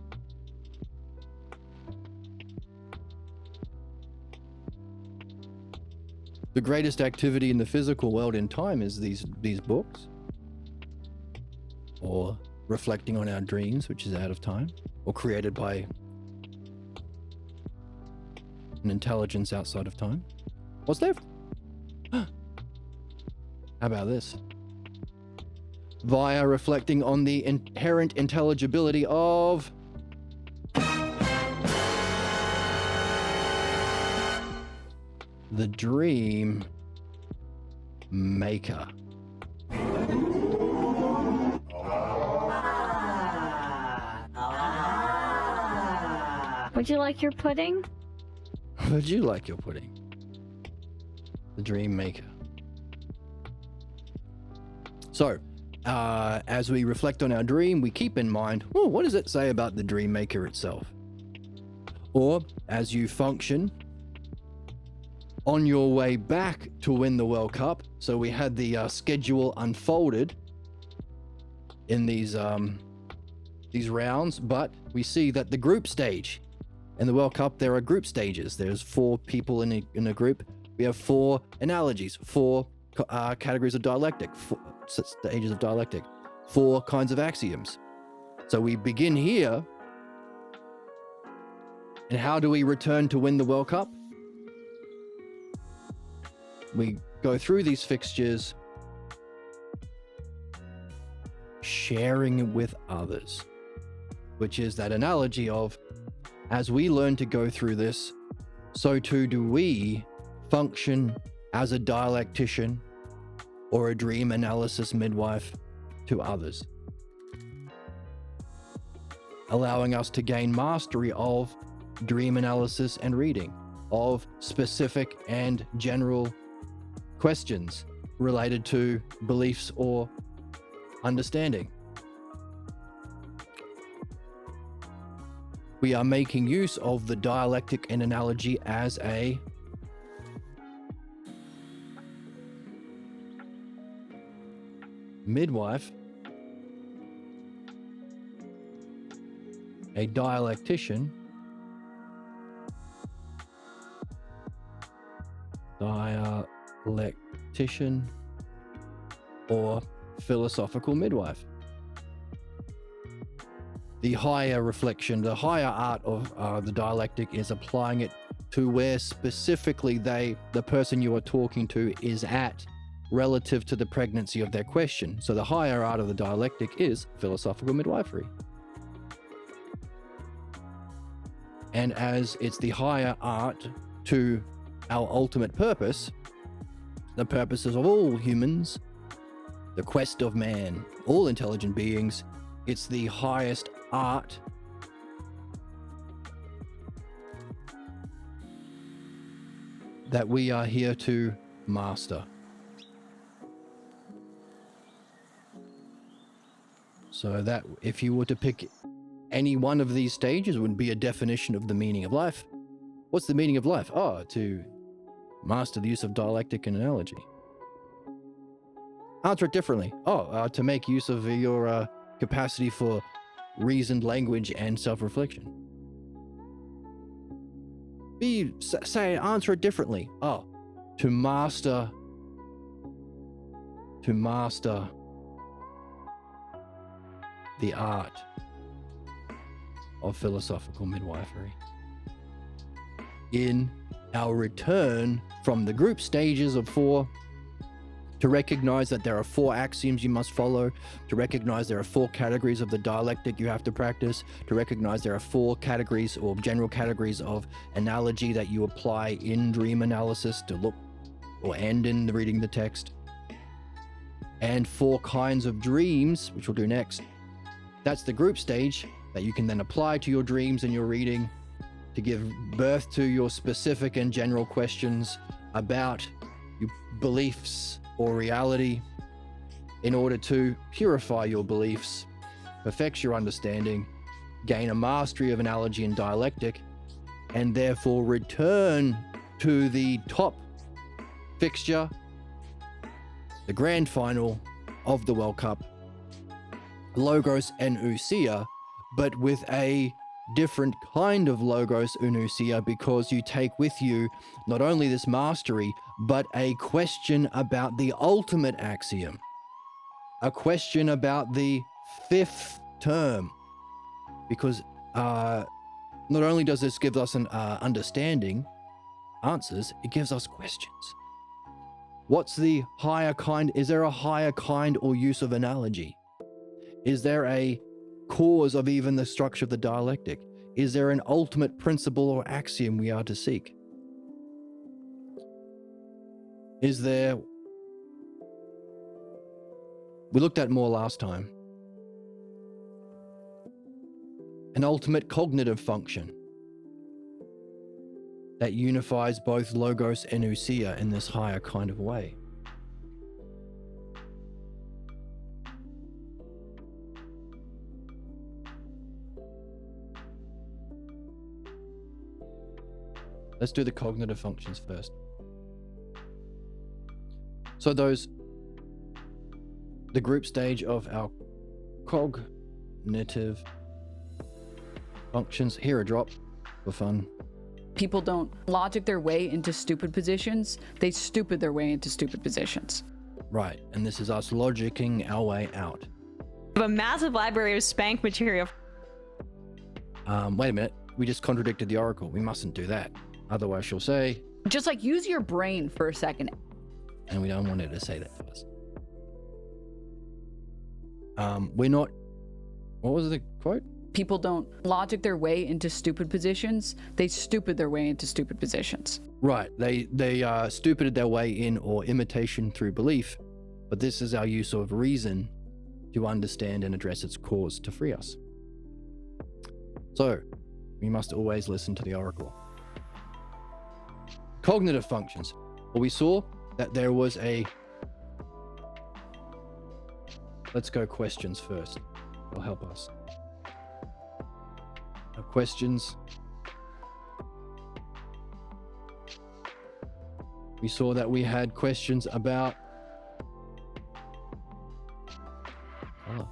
The greatest activity in the physical world in time is these books, or reflecting on our dreams, which is out of time, or created by an intelligence outside of time. What's left? How about this? Via reflecting on the inherent intelligibility of the dream maker. Would you like your pudding? Would you like your pudding? The dream maker. So, as we reflect on our dream, we keep in mind, what does it say about the dream maker itself? Or, as you function on your way back to win the World Cup, so we had the schedule unfolded in these rounds, but we see that the group stage in the World Cup, there are group stages. There's 4 people in a group. We have 4 analogies, 4 categories of dialectic, 4 stages of dialectic, 4 kinds of axioms. So we begin here. And how do we return to win the World Cup? We go through these fixtures, sharing it with others, which is that analogy of, as we learn to go through this, so too do we function as a dialectician or a dream analysis midwife to others, allowing us to gain mastery of dream analysis and reading, of specific and general questions related to beliefs or understanding. We are making use of the dialectic and analogy as a midwife, a dialectician, or philosophical midwife. The higher reflection, the higher art of the dialectic is applying it to where specifically the person you are talking to is at relative to the pregnancy of their question. So the higher art of the dialectic is philosophical midwifery. And as it's the higher art to our ultimate purpose, the purposes of all humans, the quest of man, all intelligent beings, it's the highest art that we are here to master. So that if you were to pick any one of these stages, would be a definition of the meaning of life. What's the meaning of life? Oh, to master the use of dialectic and analogy. Answer it differently. To make use of your capacity for reasoned language and self-reflection. Answer it differently. To master the art of philosophical midwifery. In our return from the group stages of 4, to recognize that there are 4 axioms you must follow, to recognize there are 4 categories of the dialectic you have to practice, to recognize there are 4 categories or general categories of analogy that you apply in dream analysis to look or end in the reading the text, and 4 kinds of dreams, which we'll do next. That's the group stage that you can then apply to your dreams and your reading to give birth to your specific and general questions about your beliefs or reality, in order to purify your beliefs, perfect your understanding, gain a mastery of analogy and dialectic, and therefore return to the top fixture, the grand final of the World Cup, Logos and Ousia, but with a different kind of Logos and Ousia, because you take with you not only this mastery, but a question about the ultimate axiom, a question about the 5th term, because not only does this give us an understanding, answers, it gives us questions. What's the higher kind? Is there a higher kind or use of analogy? Is there a cause of even the structure of the dialectic? Is there an ultimate principle or axiom we are to seek? Is there... We looked at more last time. An ultimate cognitive function that unifies both Logos and Ousia in this higher kind of way. Let's do the cognitive functions first. So the group stage of our cognitive functions. Here a drop for fun. People don't logic their way into stupid positions. They stupid their way into stupid positions. Right, and this is us logicking our way out. A massive library of spank material. Wait a minute. We just contradicted the oracle. We mustn't do that. Otherwise she'll say, Just like use your brain for a second. and we don't want her to say that first. We're not, what was the quote? People don't logic their way into stupid positions. They stupid their way into stupid positions. Right. They stupided their way in, or imitation through belief. But this is our use of reason to understand and address its cause to free us. So, we must always listen to the oracle. Cognitive functions. Well, we saw that there was a... Let's go questions first. It'll help us. Questions. We saw that we had questions about color.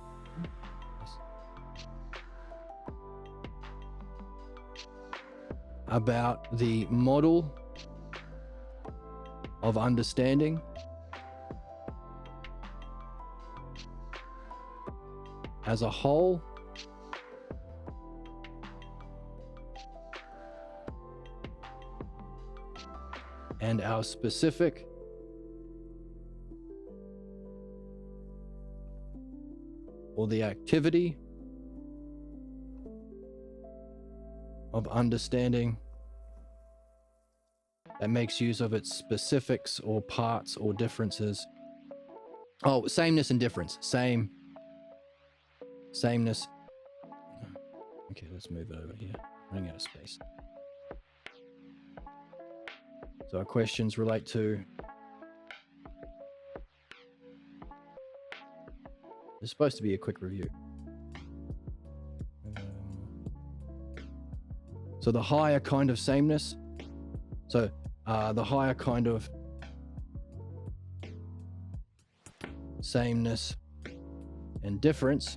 About the model of understanding as a whole, and our specific or the activity of understanding that makes use of its specifics or parts or differences. Oh, sameness and difference. Sameness. Okay, let's move it over here. Running out of space. So our questions relate to... It's supposed to be a quick review. So the higher kind of sameness. So the higher kind of sameness and difference,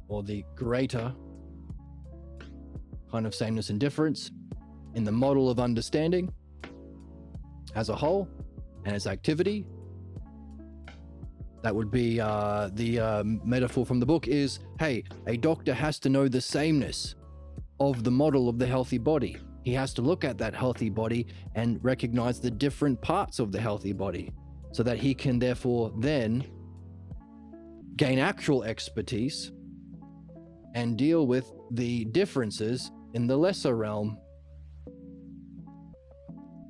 or the greater kind of sameness and difference in the model of understanding as a whole and its activity. That would be the metaphor from the book is, hey, a doctor has to know the sameness of the model of the healthy body. He has to look at that healthy body and recognize the different parts of the healthy body so that he can therefore then gain actual expertise and deal with the differences in the lesser realm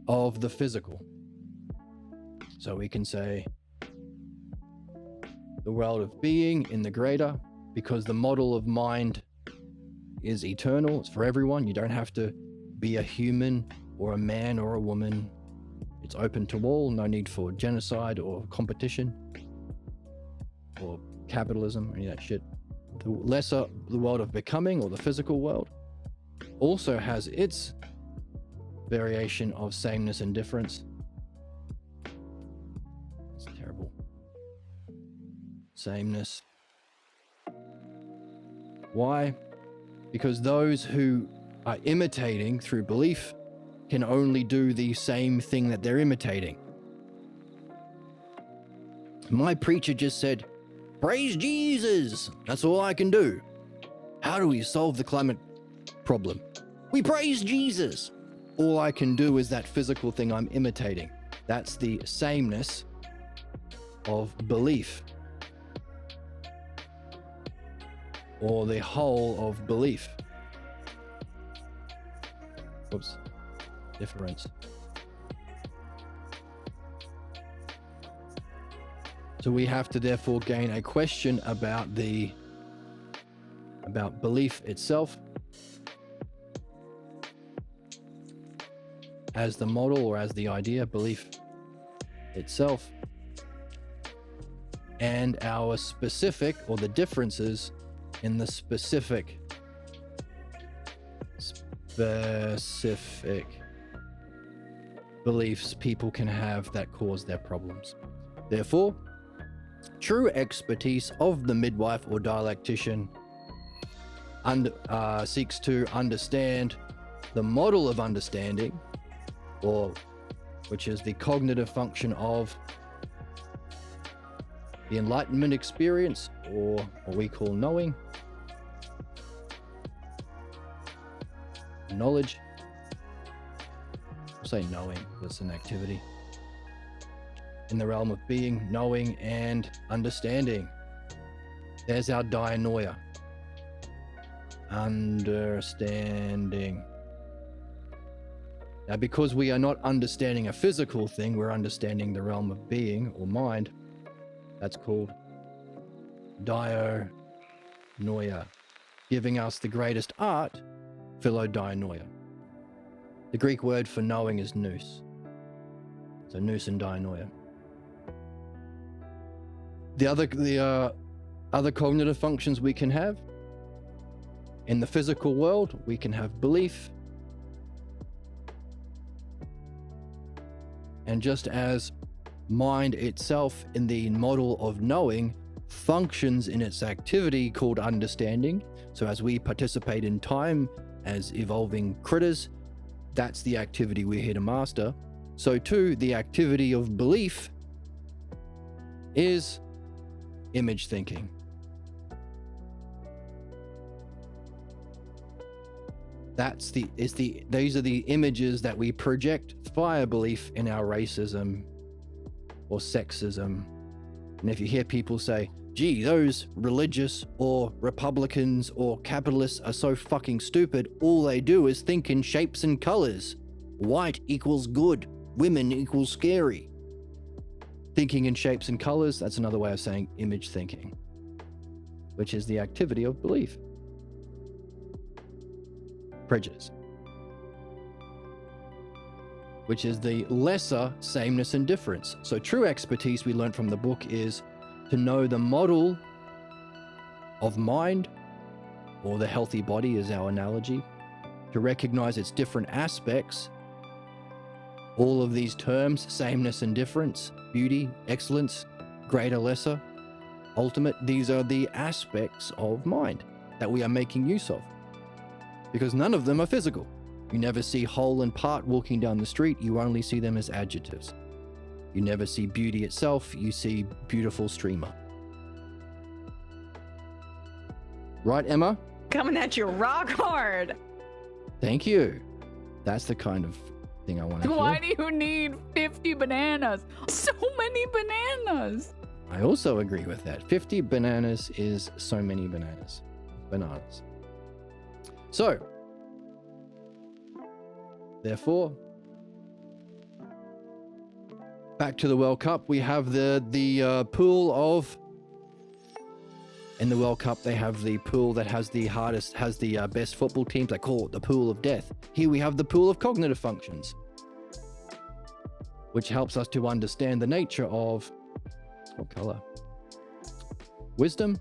of the physical. So we can say the world of being in the greater, because the model of mind is eternal. It's for everyone. You don't have to be a human or a man or a woman. It's open to all. No need for genocide or competition or capitalism or any of that shit. The lesser, the world of becoming, or the physical world, also has its variation of sameness and difference. It's terrible. Sameness. Why? Because those who are imitating through belief can only do the same thing that they're imitating. My preacher just said, praise Jesus! That's all I can do. How do we solve the climate problem? We praise Jesus! All I can do is that physical thing I'm imitating. That's the sameness of belief, or the whole of belief. Oops, difference. So we have to therefore gain a question about belief itself as the model, or as the idea, belief itself, and our specific, or the differences in the specific beliefs people can have that cause their problems. Therefore, true expertise of the midwife or dialectician seeks to understand the model of understanding, or which is the cognitive function of the enlightenment experience, or what we call knowing, knowledge. I'll say knowing, that's an activity. In the realm of being, knowing, and understanding. There's our dianoia. Understanding. Now, because we are not understanding a physical thing, we're understanding the realm of being or mind. That's called dianoia, giving us the greatest art, philodianoia. The Greek word for knowing is nous. So nous and dianoia. The other cognitive functions we can have in the physical world, we can have belief. And just as mind itself in the model of knowing functions in its activity called understanding, so as we participate in time as evolving critters, that's the activity we're here to master. So too, the activity of belief is image thinking. These are the images that we project via belief in our racism or sexism. And if you hear people say, gee, those religious or Republicans or capitalists are so fucking stupid, all they do is think in shapes and colors. White equals good, women equals scary. Thinking in shapes and colors, that's another way of saying image thinking, which is the activity of belief. Prejudice, which is the lesser sameness and difference. So true expertise, we learned from the book, is to know the model of mind, or the healthy body is our analogy, to recognize its different aspects. All of these terms, sameness and difference, beauty, excellence, greater, lesser, ultimate, these are the aspects of mind that we are making use of. Because none of them are physical. You never see whole and part walking down the street, you only see them as adjectives. You never see beauty itself, you see beautiful streamer. Right, Emma? Coming at you rock hard. Thank you. That's the kind of thing I want to hear. Why do you need 50 bananas? So many bananas. I also agree with that. 50 bananas is so many bananas. So, therefore, back to the World Cup, we have the pool of. In the World Cup, they have the pool that has the best football teams. They call it the pool of death. Here we have the pool of cognitive functions, which helps us to understand the nature of what color? Wisdom.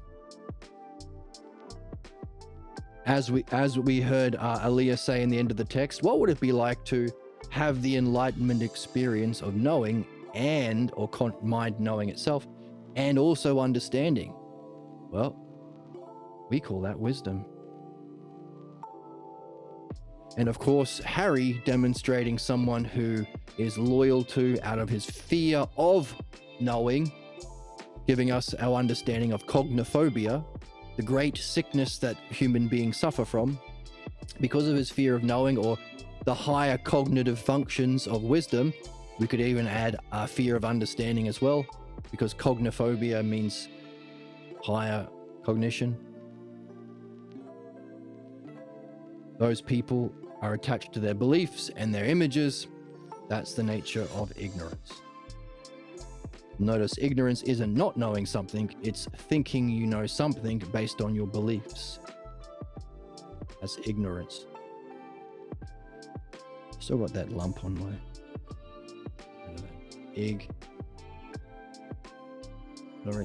As we heard Aaliyah say in the end of the text, what would it be like to have the enlightenment experience of knowing or mind knowing itself, and also understanding? Well, we call that wisdom. And of course, Harry demonstrating someone who is loyal to out of his fear of knowing, giving us our understanding of cognophobia, the great sickness that human beings suffer from because of his fear of knowing, or the higher cognitive functions of wisdom. We could even add a fear of understanding as well, because cognophobia means higher cognition. Those people are attached to their beliefs and their images. That's the nature of ignorance. Notice ignorance isn't not knowing something, it's thinking you know something based on your beliefs. That's ignorance. Still got that lump on my ignorance.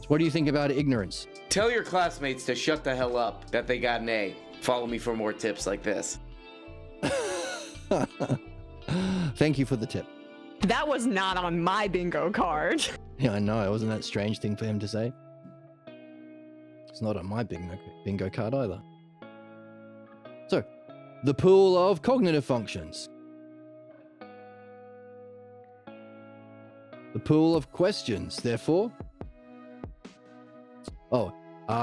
What do you think about ignorance? Tell your classmates to shut the hell up that they got an A. Follow me for more tips like this. Thank you for the tip. That was not on my bingo card. Yeah, I know. It wasn't that strange thing for him to say. It's not on my bingo card either. So, the pool of cognitive functions. The pool of questions, therefore. Oh,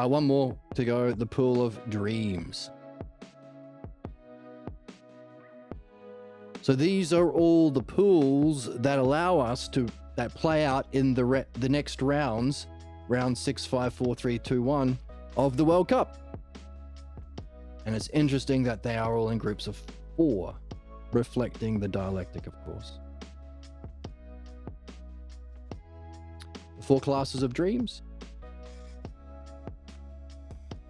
one more to go. The pool of dreams. So these are all the pools that allow us that play out in the next rounds, round 6, 5, 4, 3, 2, 1 of the World Cup. And it's interesting that they are all in groups of 4, reflecting the dialectic, of course. The 4 classes of dreams.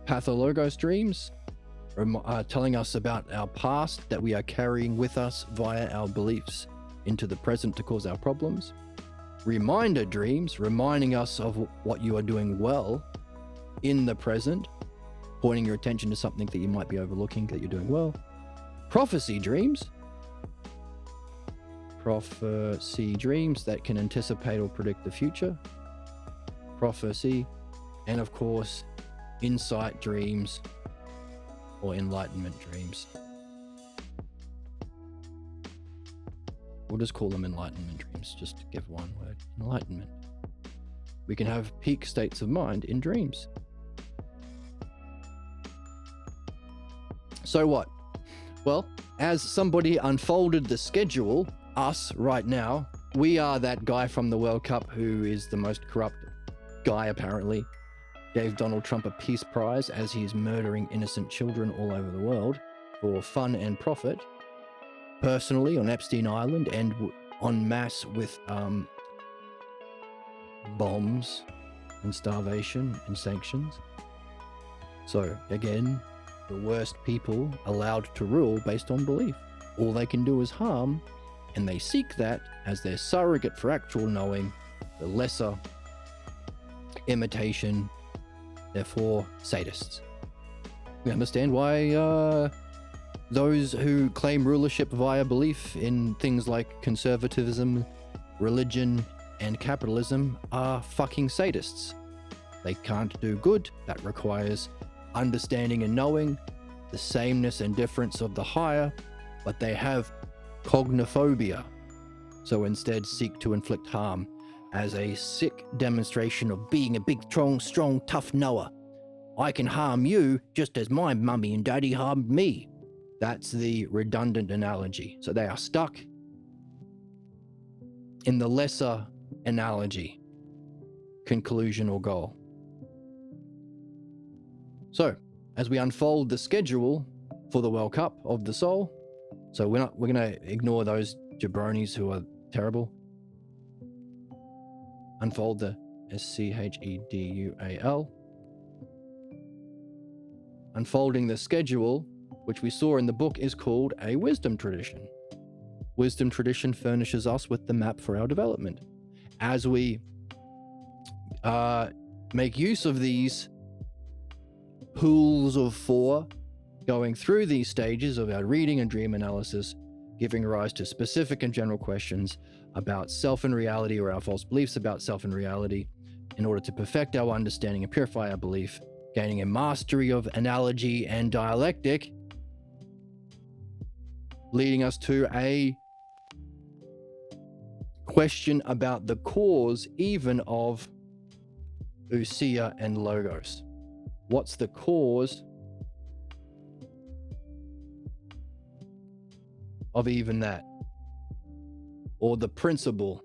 Pathologos dreams, telling us about our past that we are carrying with us via our beliefs into the present to cause our problems. Reminder dreams, reminding us of what you are doing well in the present, pointing your attention to something that you might be overlooking that you're doing well. Prophecy dreams that can anticipate or predict the future. Prophecy, and of course, insight dreams or enlightenment dreams. We'll just call them enlightenment dreams, just to give one word. Enlightenment. We can have peak states of mind in dreams. So what? Well, as somebody unfolded the schedule, us right now, we are that guy from the World Cup who is the most corrupt guy apparently. Gave Donald Trump a peace prize as he is murdering innocent children all over the world for fun and profit. Personally, on Epstein Island and en masse with bombs and starvation and sanctions. So, again, the worst people allowed to rule based on belief. All they can do is harm, and they seek that as their surrogate for actual knowing, the lesser imitation. Therefore, sadists. We understand why those who claim rulership via belief in things like conservatism, religion, and capitalism are fucking sadists. They can't do good. That requires understanding and knowing the sameness and difference of the higher, but they have cognophobia. So instead seek to inflict harm as a sick demonstration of being a big, strong, tough knower. I can harm you just as my mummy and daddy harmed me. That's the redundant analogy. So they are stuck in the lesser analogy, conclusion or goal. So, as we unfold the schedule for the World Cup of the soul, so we're going to ignore those jabronis who are terrible. Unfold the schedule. Unfolding the schedule, which we saw in the book, is called a wisdom tradition. Wisdom tradition furnishes us with the map for our development. As we make use of these pools of 4, going through these stages of our reading and dream analysis, giving rise to specific and general questions about self and reality, or our false beliefs about self and reality, in order to perfect our understanding and purify our belief, gaining a mastery of analogy and dialectic, leading us to a question about the cause even of ousia and logos. What's the cause of even that? Or the principle?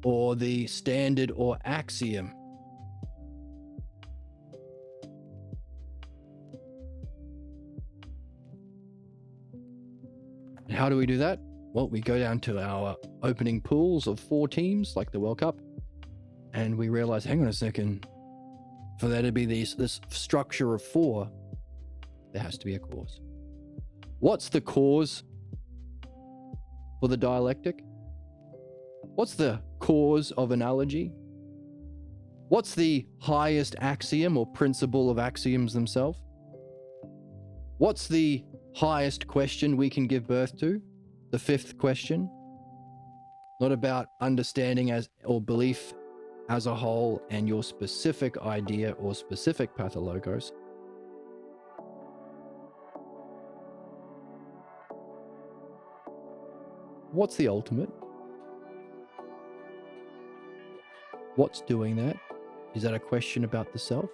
Or the standard or axiom? How do we do that? Well, we go down to our opening pools of 4 teams, like the World Cup, and we realize, hang on a second, for there to be this structure of 4, there has to be a cause. What's the cause for the dialectic? What's the cause of analogy? What's the highest axiom or principle of axioms themselves? What's the highest question we can give birth to? The 5th question. Not about understanding as or belief as a whole and your specific idea or specific pathologos. What's the ultimate? What's doing that? Is that a question about the self?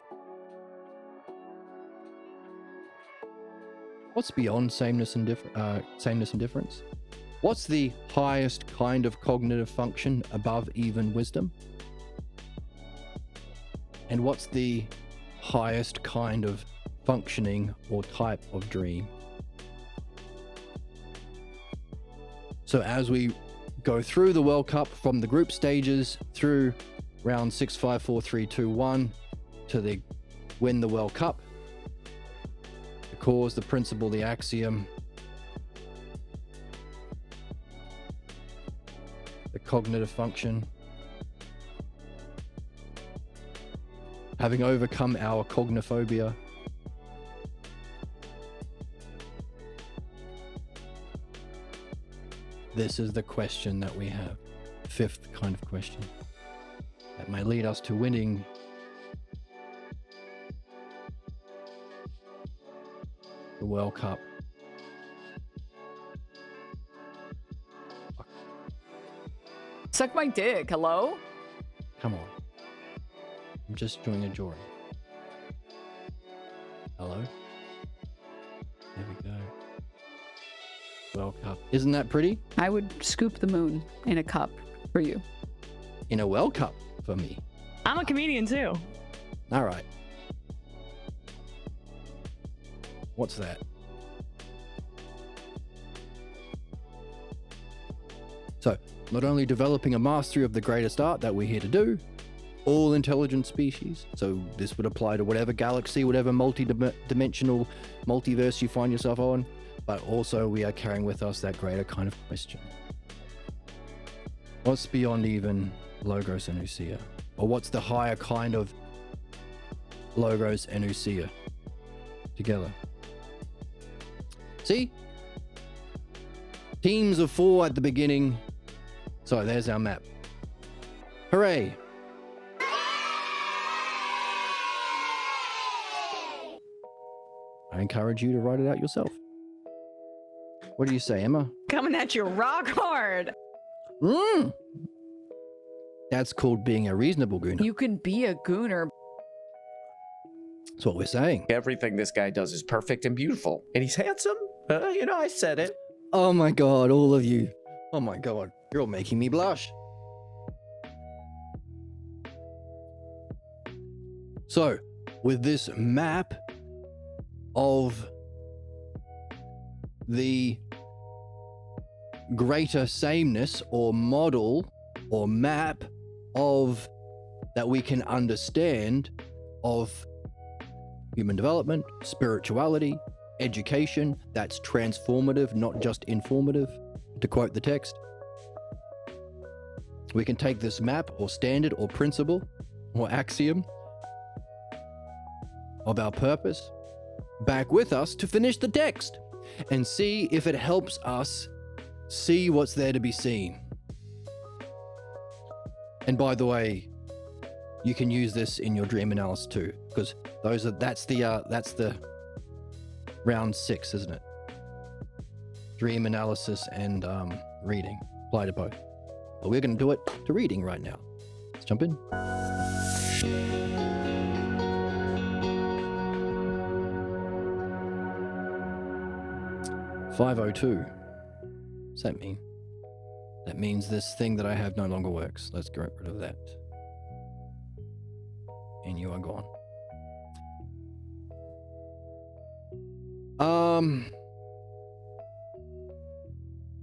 What's beyond sameness and difference? What's the highest kind of cognitive function above even wisdom? And what's the highest kind of functioning or type of dream? So as we go through the World Cup from the group stages through round 6, 5, 4, 3, 2, 1 to the win the World Cup, the cause, the principle, the axiom, the cognitive function, having overcome our cognophobia, this is the question that we have. Fifth kind of question that may lead us to winning the World Cup. Suck my dick. Hello? Come on. I'm just doing a drawing. Hello? There we go. World Cup. Isn't that pretty? I would scoop the moon in a cup for you. In a World Cup for me. I'm a comedian too. All right. What's that? So, not only developing a mastery of the greatest art that we're here to do, all intelligent species, so this would apply to whatever galaxy, whatever multi-dimensional multiverse you find yourself on, but also we are carrying with us that greater kind of question. What's beyond even Logos and Usia? Or what's the higher kind of Logos and Usia together? See? Teams of 4 at the beginning. So there's our map. Hooray! I encourage you to write it out yourself. What do you say, Emma? Coming at you rock hard. That's called being a reasonable gooner. You can be a gooner. That's what we're saying. Everything this guy does is perfect and beautiful. And he's handsome. I said it. Oh my god, all of you. Oh my god, you're all making me blush. So, with this map of the greater sameness or model or map of that we can understand of human development, spirituality, education that's transformative, not just informative, to quote the text. We can take this map or standard or principle or axiom of our purpose back with us to finish the text and see if it helps us see what's there to be seen. And by the way, you can use this in your dream analysis too, because that's the round 6, isn't it? Dream analysis and reading apply to both. But we're going to do it to reading right now. Let's jump in. $502. What's that mean? That means this thing that I have no longer works. Let's get rid of that. And you are gone.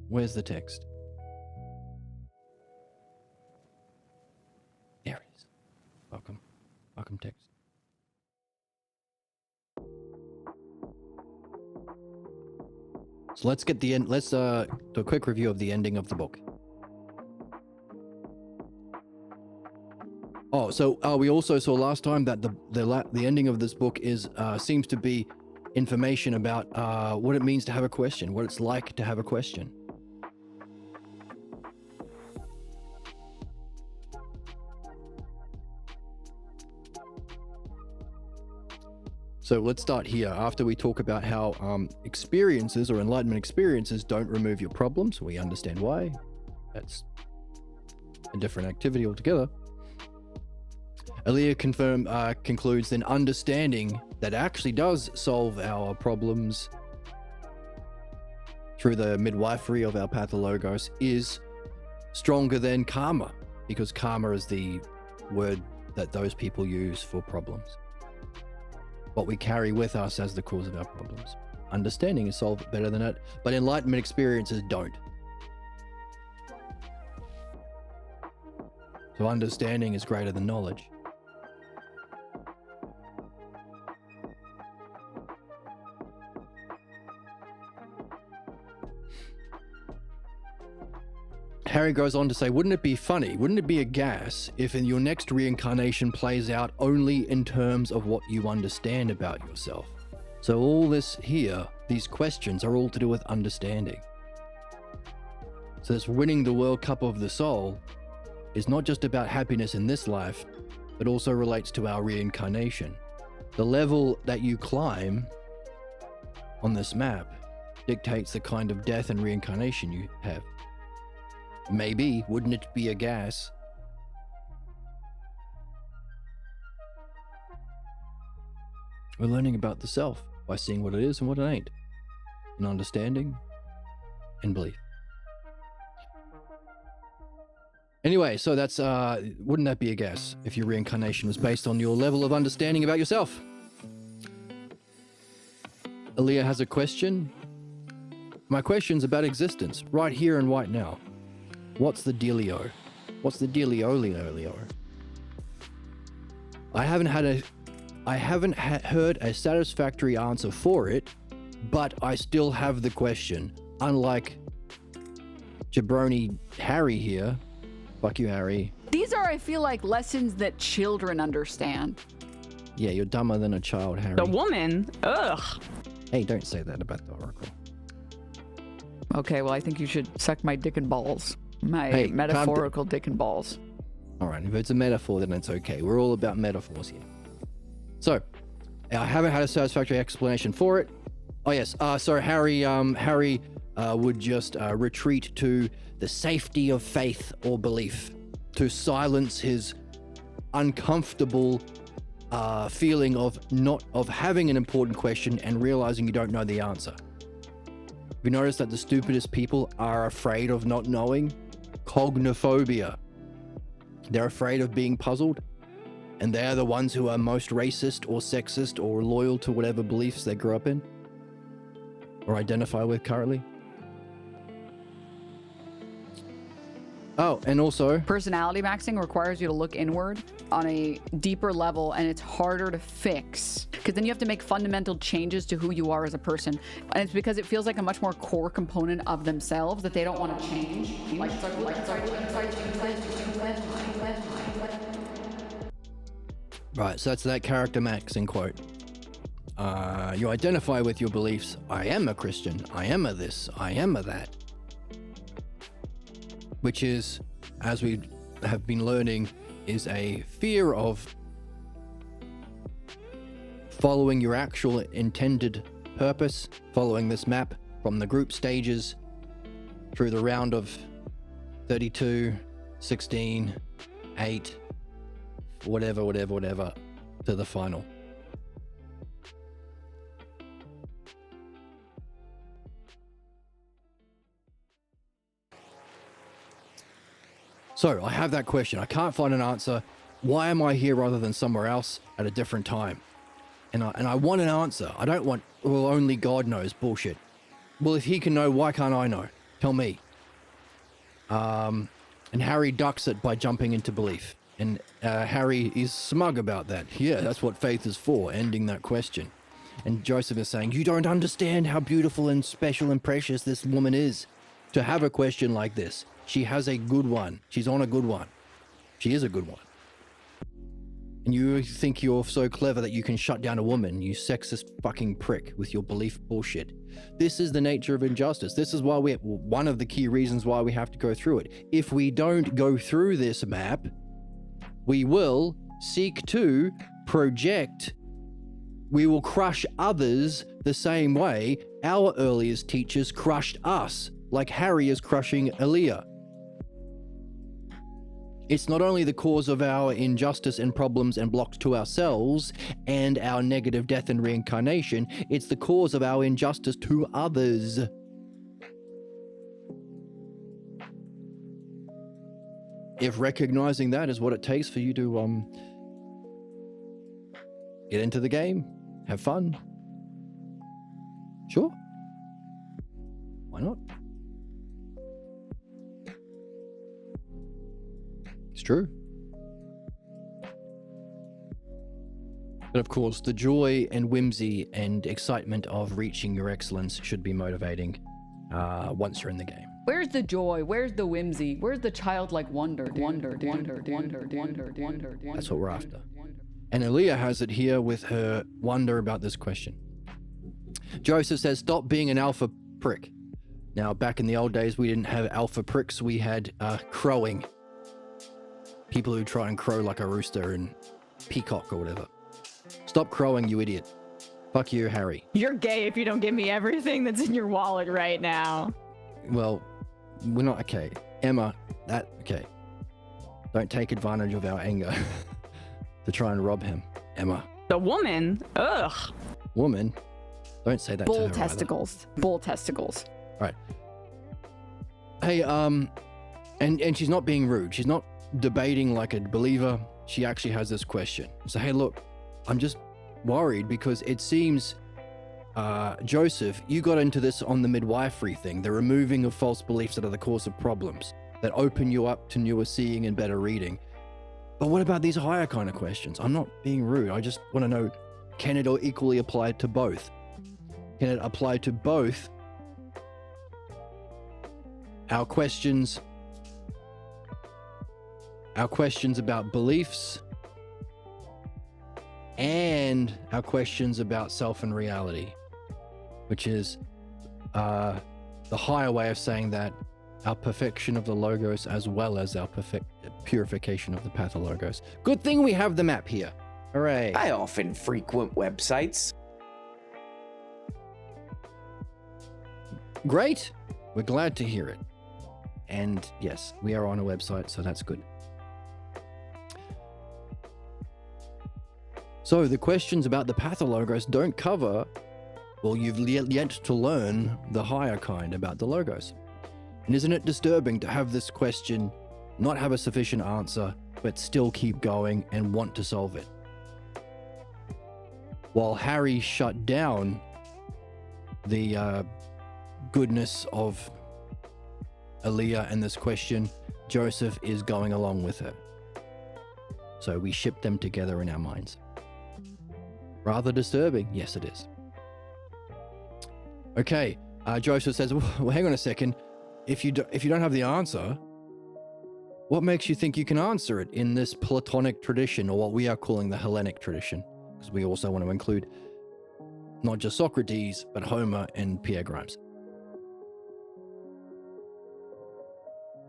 Where's the text? There it is. Welcome text. So let's get the end. Let's do a quick review of the ending of the book. Oh, so we also saw last time that the ending of this book is seems to be information about what it means to have a question, what it's like to have a question. So let's start here. After we talk about how experiences or enlightenment experiences don't remove your problems, we understand why. That's a different activity altogether. Aaliyah concludes then understanding that actually does solve our problems through the midwifery of our pathologos is stronger than karma, because karma is the word that those people use for problems. What we carry with us as the cause of our problems. Understanding is solved better than it, but enlightenment experiences don't. So understanding is greater than knowledge. Harry goes on to say, wouldn't it be funny, wouldn't it be a gas if in your next reincarnation plays out only in terms of what you understand about yourself? So all this here, these questions are all to do with understanding. So this winning the World Cup of the soul is not just about happiness in this life, but also relates to our reincarnation. The level that you climb on this map dictates the kind of death and reincarnation you have. Maybe, wouldn't it be a gas? We're learning about the self by seeing what it is and what it ain't, and understanding and belief. Anyway, so that's, wouldn't that be a guess if your reincarnation was based on your level of understanding about yourself? Aaliyah has a question. My question's about existence, right here and right now. What's the dealio? What's the dealio? I haven't heard a satisfactory answer for it, but I still have the question. Unlike jabroni Harry here. Fuck you, Harry. These are, I feel like, lessons that children understand. Yeah, you're dumber than a child, Harry. The woman? Ugh. Hey, don't say that about the Oracle. Okay, well, I think you should suck my dick and balls. My Hey, metaphorical dick and balls. All right, if it's a metaphor, then it's okay. We're all about metaphors here. So, I haven't had a satisfactory explanation for it. Oh yes, so Harry would just retreat to the safety of faith or belief to silence his uncomfortable feeling of having an important question and realizing you don't know the answer. Have you noticed that the stupidest people are afraid of not knowing? Cognophobia. They're afraid of being puzzled, and they're the ones who are most racist or sexist or loyal to whatever beliefs they grew up in or identify with currently. Oh, and also Personality maxing requires you to look inward on a deeper level, and it's harder to fix because then you have to make fundamental changes to who you are as a person, and it's because it feels like a much more core component of themselves that they don't want to change. right, so that's that character maxing quote. You identify with your beliefs. I am a Christian. I am a this. I am a that. Which is, as we have been learning, is a fear of following your actual intended purpose, following this map from the group stages through the round of 32, 16, 8, whatever, to the final. So I have that question. I can't find an answer. Why am I here rather than somewhere else at a different time? And I want an answer. I don't want, well, only God knows bullshit. Well, if he can know, why can't I know? Tell me. And Harry ducks it by jumping into belief. And Harry is smug about that. Yeah, that's what faith is for, ending that question. And Joseph is saying, you don't understand how beautiful and special and precious this woman is to have a question like this. She has a good one. She's on a good one. She is a good one. And you think you're so clever that you can shut down a woman, you sexist fucking prick, with your belief bullshit. This is the nature of injustice. This is why one of the key reasons why we have to go through it. If we don't go through this map, we will seek to project. We will crush others the same way our earliest teachers crushed us, like Harry is crushing Aaliyah. It's not only the cause of our injustice and problems and blocks to ourselves and our negative death and reincarnation, it's the cause of our injustice to others. If recognizing that is what it takes for you to get into the game, have fun, sure. Why not? It's true. But of course, the joy and whimsy and excitement of reaching your excellence should be motivating once you're in the game. Where's the joy? Where's the whimsy? Where's the childlike wonder? That's what we're after. And Aaliyah has it here with her wonder about this question. Joseph says, stop being an alpha prick. Now, back in the old days, we didn't have alpha pricks. We had crowing. People who try and crow like a rooster and peacock or whatever. Stop crowing, you idiot. Fuck you, Harry. You're gay if you don't give me everything that's in your wallet right now. Well, we're not okay. Emma, okay. Don't take advantage of our anger to try and rob him. Emma. The woman? Ugh. Woman? Don't say that to her Bull either. testicles. Bull testicles. Right. Hey, and she's not being rude. She's not debating like a believer. She actually has this question. So, hey, look, I'm just worried because it seems, Joseph, you got into this on the midwifery thing, the removing of false beliefs that are the cause of problems, that open you up to newer seeing and better reading. But what about these higher kind of questions? I'm not being rude. I just want to know, can it equally apply to both? Can it apply to both our questions about beliefs and our questions about self and reality, which is the higher way of saying that our perfection of the logos as well as our purification of the pathologos. Good thing we have the map here. Hooray. I often frequent websites. Great. We're glad to hear it. And yes, we are on a website, so that's good. So the questions about the pathologos don't cover, well, you've yet to learn the higher kind about the logos. And isn't it disturbing to have this question not have a sufficient answer, but still keep going and want to solve it? While Harry shut down the goodness of Aaliyah and this question, Joseph is going along with it. So we ship them together in our minds. Rather disturbing. Yes, it is. Okay, Joseph says, well, hang on a second. If you don't have the answer, what makes you think you can answer it in this Platonic tradition, or what we are calling the Hellenic tradition? Because we also want to include not just Socrates, but Homer and Pierre Grimes.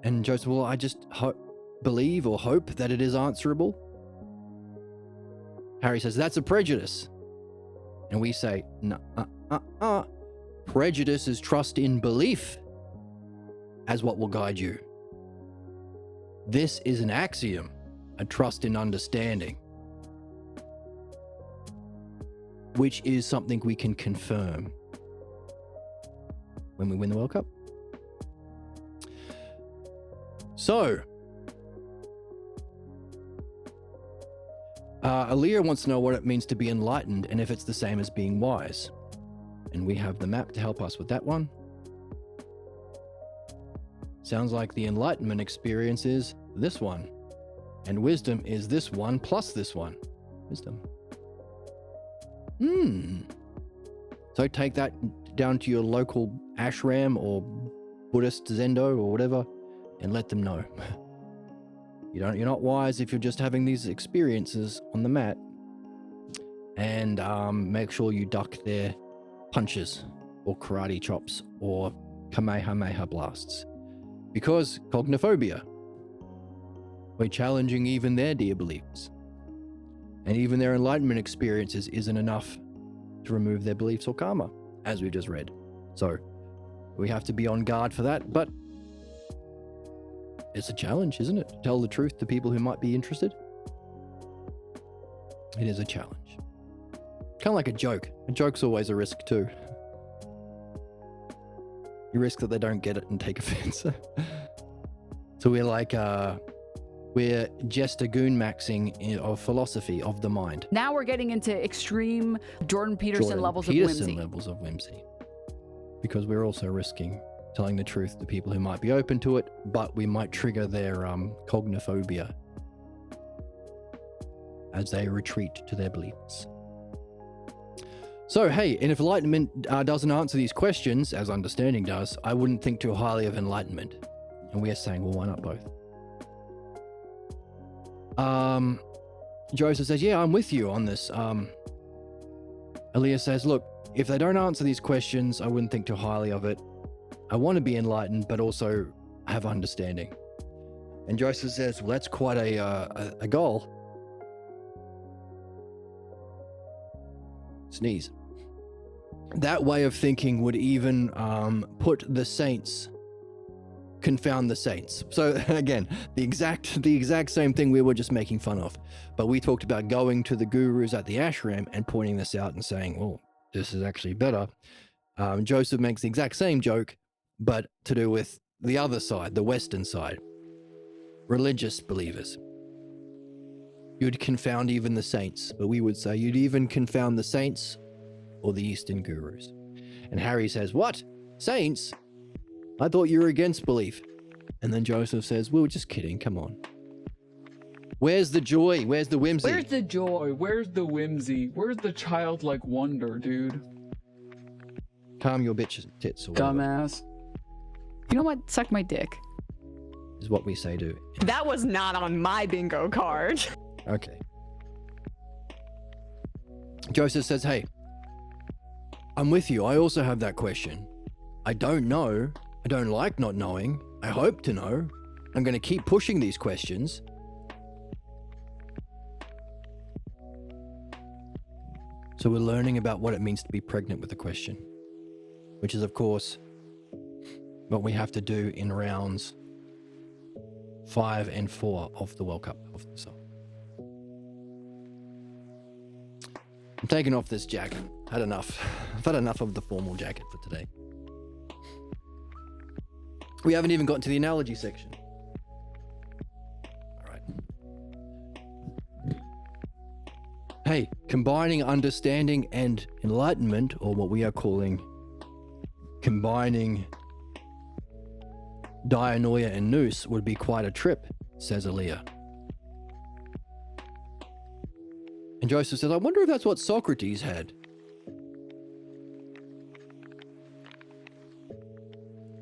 And Joseph, well, I just believe or hope that it is answerable. Harry says, that's a prejudice. And we say, no, prejudice is trust in belief as what will guide you. This is an axiom, a trust in understanding, which is something we can confirm when we win the World Cup. So, Aaliyah wants to know what it means to be enlightened and if it's the same as being wise. And we have the map to help us with that one. Sounds like the enlightenment experience is this one. And wisdom is this one plus this one. Wisdom. So take that down to your local ashram or Buddhist Zendo or whatever and let them know. You're not wise if you're just having these experiences on the mat. And make sure you duck their punches or karate chops or kamehameha blasts. Because cognophobia. We're challenging even their dear beliefs. And even their enlightenment experiences isn't enough to remove their beliefs or karma, as we just read. So we have to be on guard for that, but it's a challenge, isn't it? To tell the truth to people who might be interested. It is a challenge. Kind of like a joke. A joke's always a risk too. You risk that they don't get it and take offense. So we're like, we're jester goon maxing of philosophy of the mind. Now we're getting into extreme Jordan Peterson levels of whimsy. Levels of whimsy. Because we're also risking telling the truth to people who might be open to it, but we might trigger their cognophobia as they retreat to their beliefs. So, hey, and if enlightenment doesn't answer these questions, as understanding does, I wouldn't think too highly of enlightenment. And we are saying, well, why not both? Joseph says, yeah, I'm with you on this. Aaliyah says, look, if they don't answer these questions, I wouldn't think too highly of it. I want to be enlightened, but also have understanding. And Joseph says, well, that's quite a goal. Sneeze. That way of thinking would even put the saints, confound the saints. So again, the exact same thing we were just making fun of. But we talked about going to the gurus at the ashram and pointing this out and saying, well, this is actually better. Joseph makes the exact same joke, but to do with the other side, the Western side, religious believers. You'd confound even the saints, but we would say you'd even confound the saints or the Eastern gurus. And Harry says, what? Saints? I thought you were against belief. And then Joseph says, we were just kidding, come on. Where's the joy? Where's the whimsy? Where's the joy? Where's the whimsy? Where's the childlike wonder, dude? Calm your bitch tits or whatever, Dumbass. You know what? Suck my dick. is what we say to. That was not on my bingo card. Okay. Joseph says, hey, I'm with you. I also have that question. I don't know. I don't like not knowing. I hope to know. I'm going to keep pushing these questions. So we're learning about what it means to be pregnant with a question, which is, of course, what we have to do in rounds 5 and 4 of the World Cup of the Soul. I'm taking off this jacket. Had enough. I've had enough of the formal jacket for today. We haven't even gotten to the analogy section. All right. Hey, combining understanding and enlightenment, or what we are calling combining Dianoia and Nous, would be quite a trip, says Aaliyah. And Joseph says, I wonder if that's what Socrates had.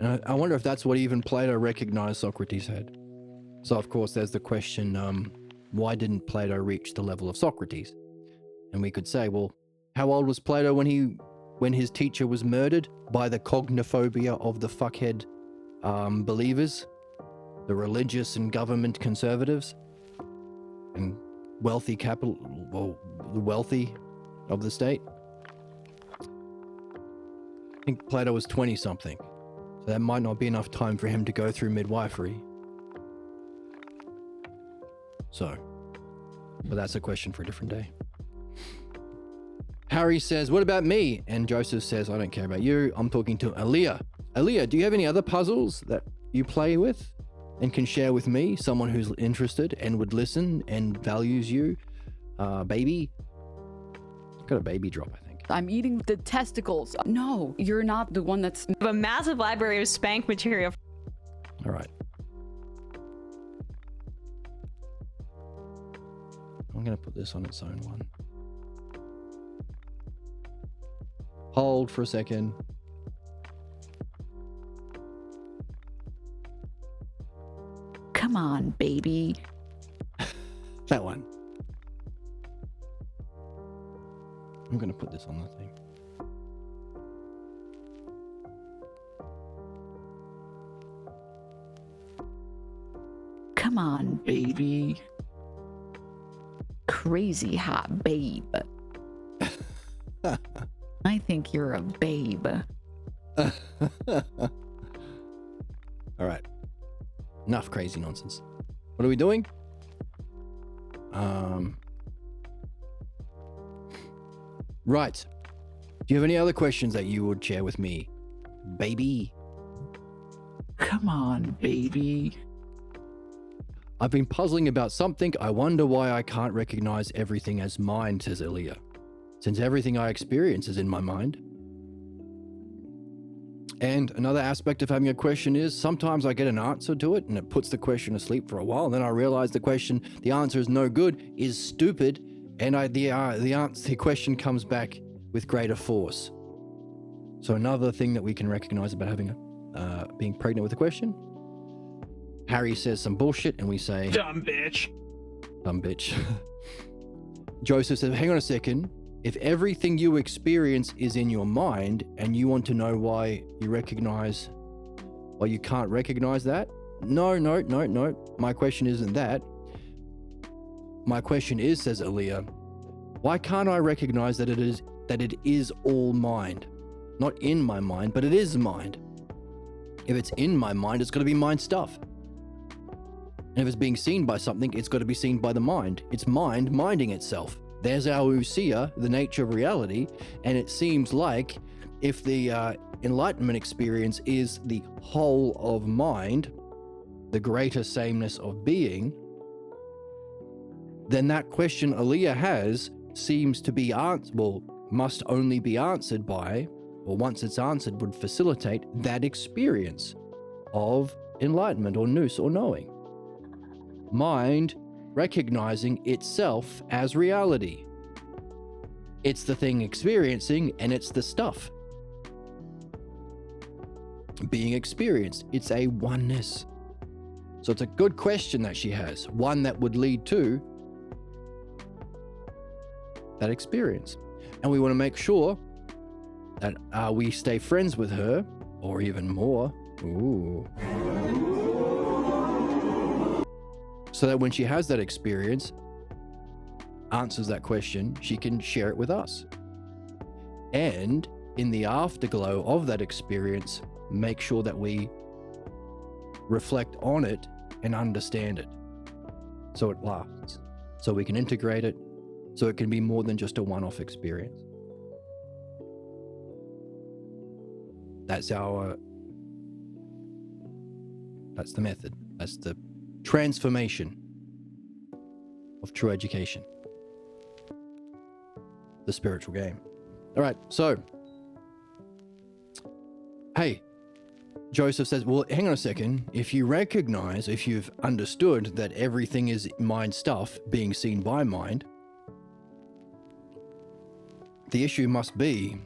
And I wonder if that's what even Plato recognized Socrates had. So, of course, there's the question, why didn't Plato reach the level of Socrates? And we could say, well, how old was Plato when his teacher was murdered by the cognophobia of the fuckhead believers, the religious and government conservatives, and wealthy capital, well, the wealthy of the state? I think Plato was 20-something. So that might not be enough time for him to go through midwifery. So, but that's a question for a different day. Harry says, what about me? And Joseph says, I don't care about you. I'm talking to Aaliyah. Aaliyah, do you have any other puzzles that you play with and can share with me? Someone who's interested and would listen and values you? Baby? Got a baby drop, I think. I'm eating the testicles. No, you're not the one that's... A massive library of spank material. All right. I'm going to put this on its own one. Hold for a second. Come on, baby. That one. I'm going to put this on the thing. Come on, baby. Crazy hot babe. I think you're a babe. All right. Enough crazy nonsense. What are we doing? Right. Do you have any other questions that you would share with me, baby? Come on, baby. I've been puzzling about something. I wonder why I can't recognize everything as mine, says Aaliyah, since everything I experience is in my mind. And another aspect of having a question is sometimes I get an answer to it and it puts the question asleep for a while. And then I realize the answer is no good, is stupid, and the question comes back with greater force. So another thing that we can recognize about having being pregnant with a question. Harry says some bullshit and we say, Dumb bitch. dumb bitch. Joseph says, hang on a second. If everything you experience is in your mind and you want to know why you can't recognize that? No. My question isn't that. My question is, says Aaliyah, why can't I recognize that it is all mind? Not in my mind, but it is mind. If it's in my mind, it's got to be mind stuff. And if it's being seen by something, it's got to be seen by the mind. It's mind minding itself. There's our ousia, the nature of reality, and it seems like if the enlightenment experience is the whole of mind, the greater sameness of being, then that question Aaliyah has seems to be must only be answered by, or once it's answered, would facilitate that experience of enlightenment or nous or knowing. Mind recognizing itself as reality. It's the thing experiencing and it's the stuff being experienced. It's a oneness. So it's a good question that she has, one that would lead to that experience. And we want to make sure that we stay friends with her, or even more. Ooh. So that when she has that experience, answers that question, she can share it with us. And in the afterglow of that experience, make sure that we reflect on it and understand it. So it lasts. So we can integrate it. So it can be more than just a one-off experience. That's the method. That's the transformation of true education. The spiritual game. All right, so, hey, Joseph says, well, hang on a second. If you've understood that everything is mind stuff being seen by mind, the issue must be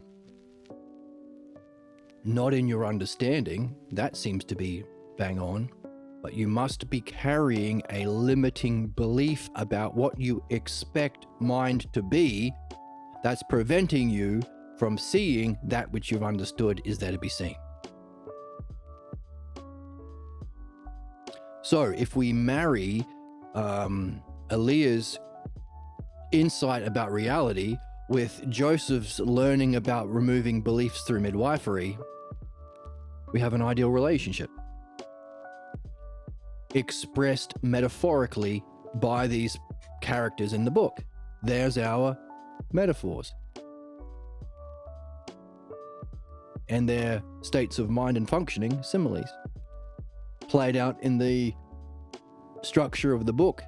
not in your understanding. That seems to be bang on. But you must be carrying a limiting belief about what you expect mind to be that's preventing you from seeing that which you've understood is there to be seen. So if we marry Aaliyah's insight about reality with Joseph's learning about removing beliefs through midwifery, we have an ideal relationship. Expressed metaphorically by these characters in the book. There's our metaphors. And their states of mind and functioning, similes. Played out in the structure of the book.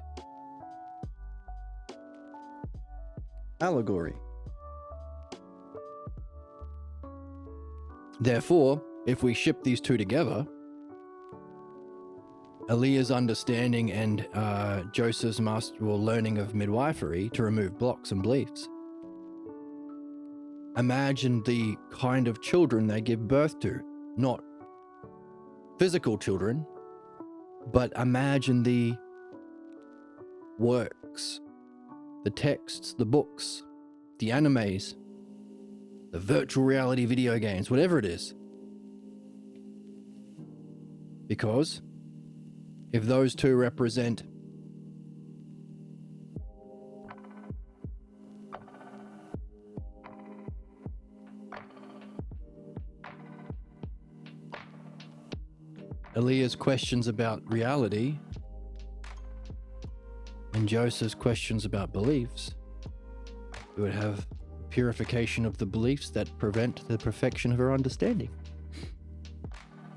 Allegory. Therefore, if we ship these two together, Aaliyah's understanding and Joseph's masterful learning of midwifery to remove blocks and beliefs. Imagine the kind of children they give birth to, not physical children, but imagine the works, the texts, the books, the animes, the virtual reality video games, whatever it is. Because if those two represent Aaliyah's questions about reality and Joseph's questions about beliefs, we would have purification of the beliefs that prevent the perfection of her understanding.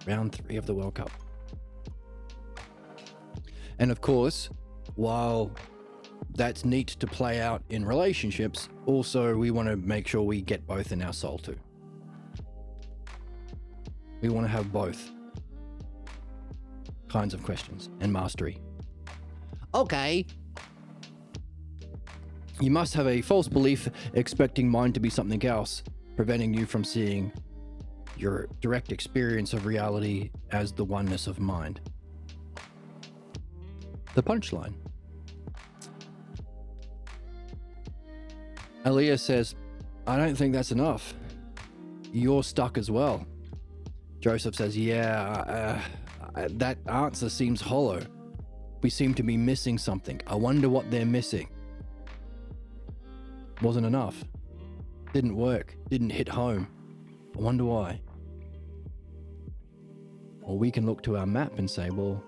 Round 3 of the World Cup. And of course, while that's neat to play out in relationships, also we want to make sure we get both in our soul too. We want to have both kinds of questions and mastery. Okay. You must have a false belief expecting mind to be something else, preventing you from seeing your direct experience of reality as the oneness of mind. The punchline. Aaliyah says, I don't think that's enough. You're stuck as well. Joseph says, that answer seems hollow. We seem to be missing something. I wonder what they're missing. Wasn't enough. Didn't work. Didn't hit home. I wonder why. Or we can look to our map and say, well,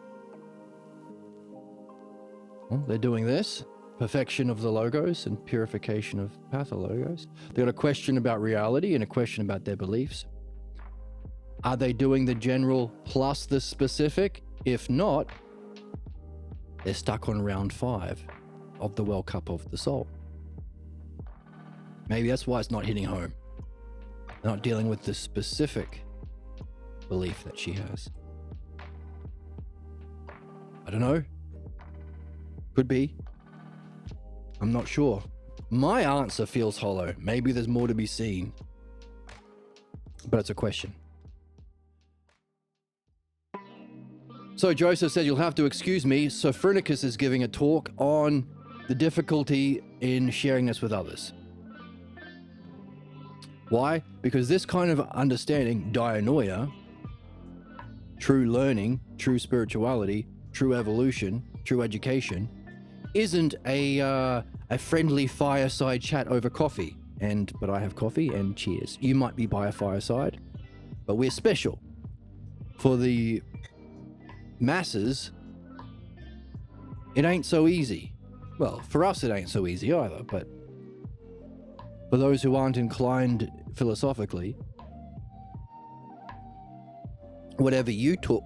they're doing this. Perfection of the logos and purification of pathologos. They got a question about reality and a question about their beliefs. Are they doing the general plus the specific? If not, they're stuck on round 5 of the World Cup of the Soul. Maybe that's why it's not hitting home. They're not dealing with the specific belief that she has. I don't know. Could be. I'm not sure. My answer feels hollow. Maybe there's more to be seen. But it's a question. So Joseph said, you'll have to excuse me. Sophronicus is giving a talk on the difficulty in sharing this with others. Why? Because this kind of understanding, dianoia, true learning, true spirituality, true evolution, true education, isn't a friendly fireside chat over coffee. But I have coffee and cheers. You might be by a fireside, but we're special. For the masses, it ain't so easy. Well, for us it ain't so easy either, but for those who aren't inclined philosophically, whatever you took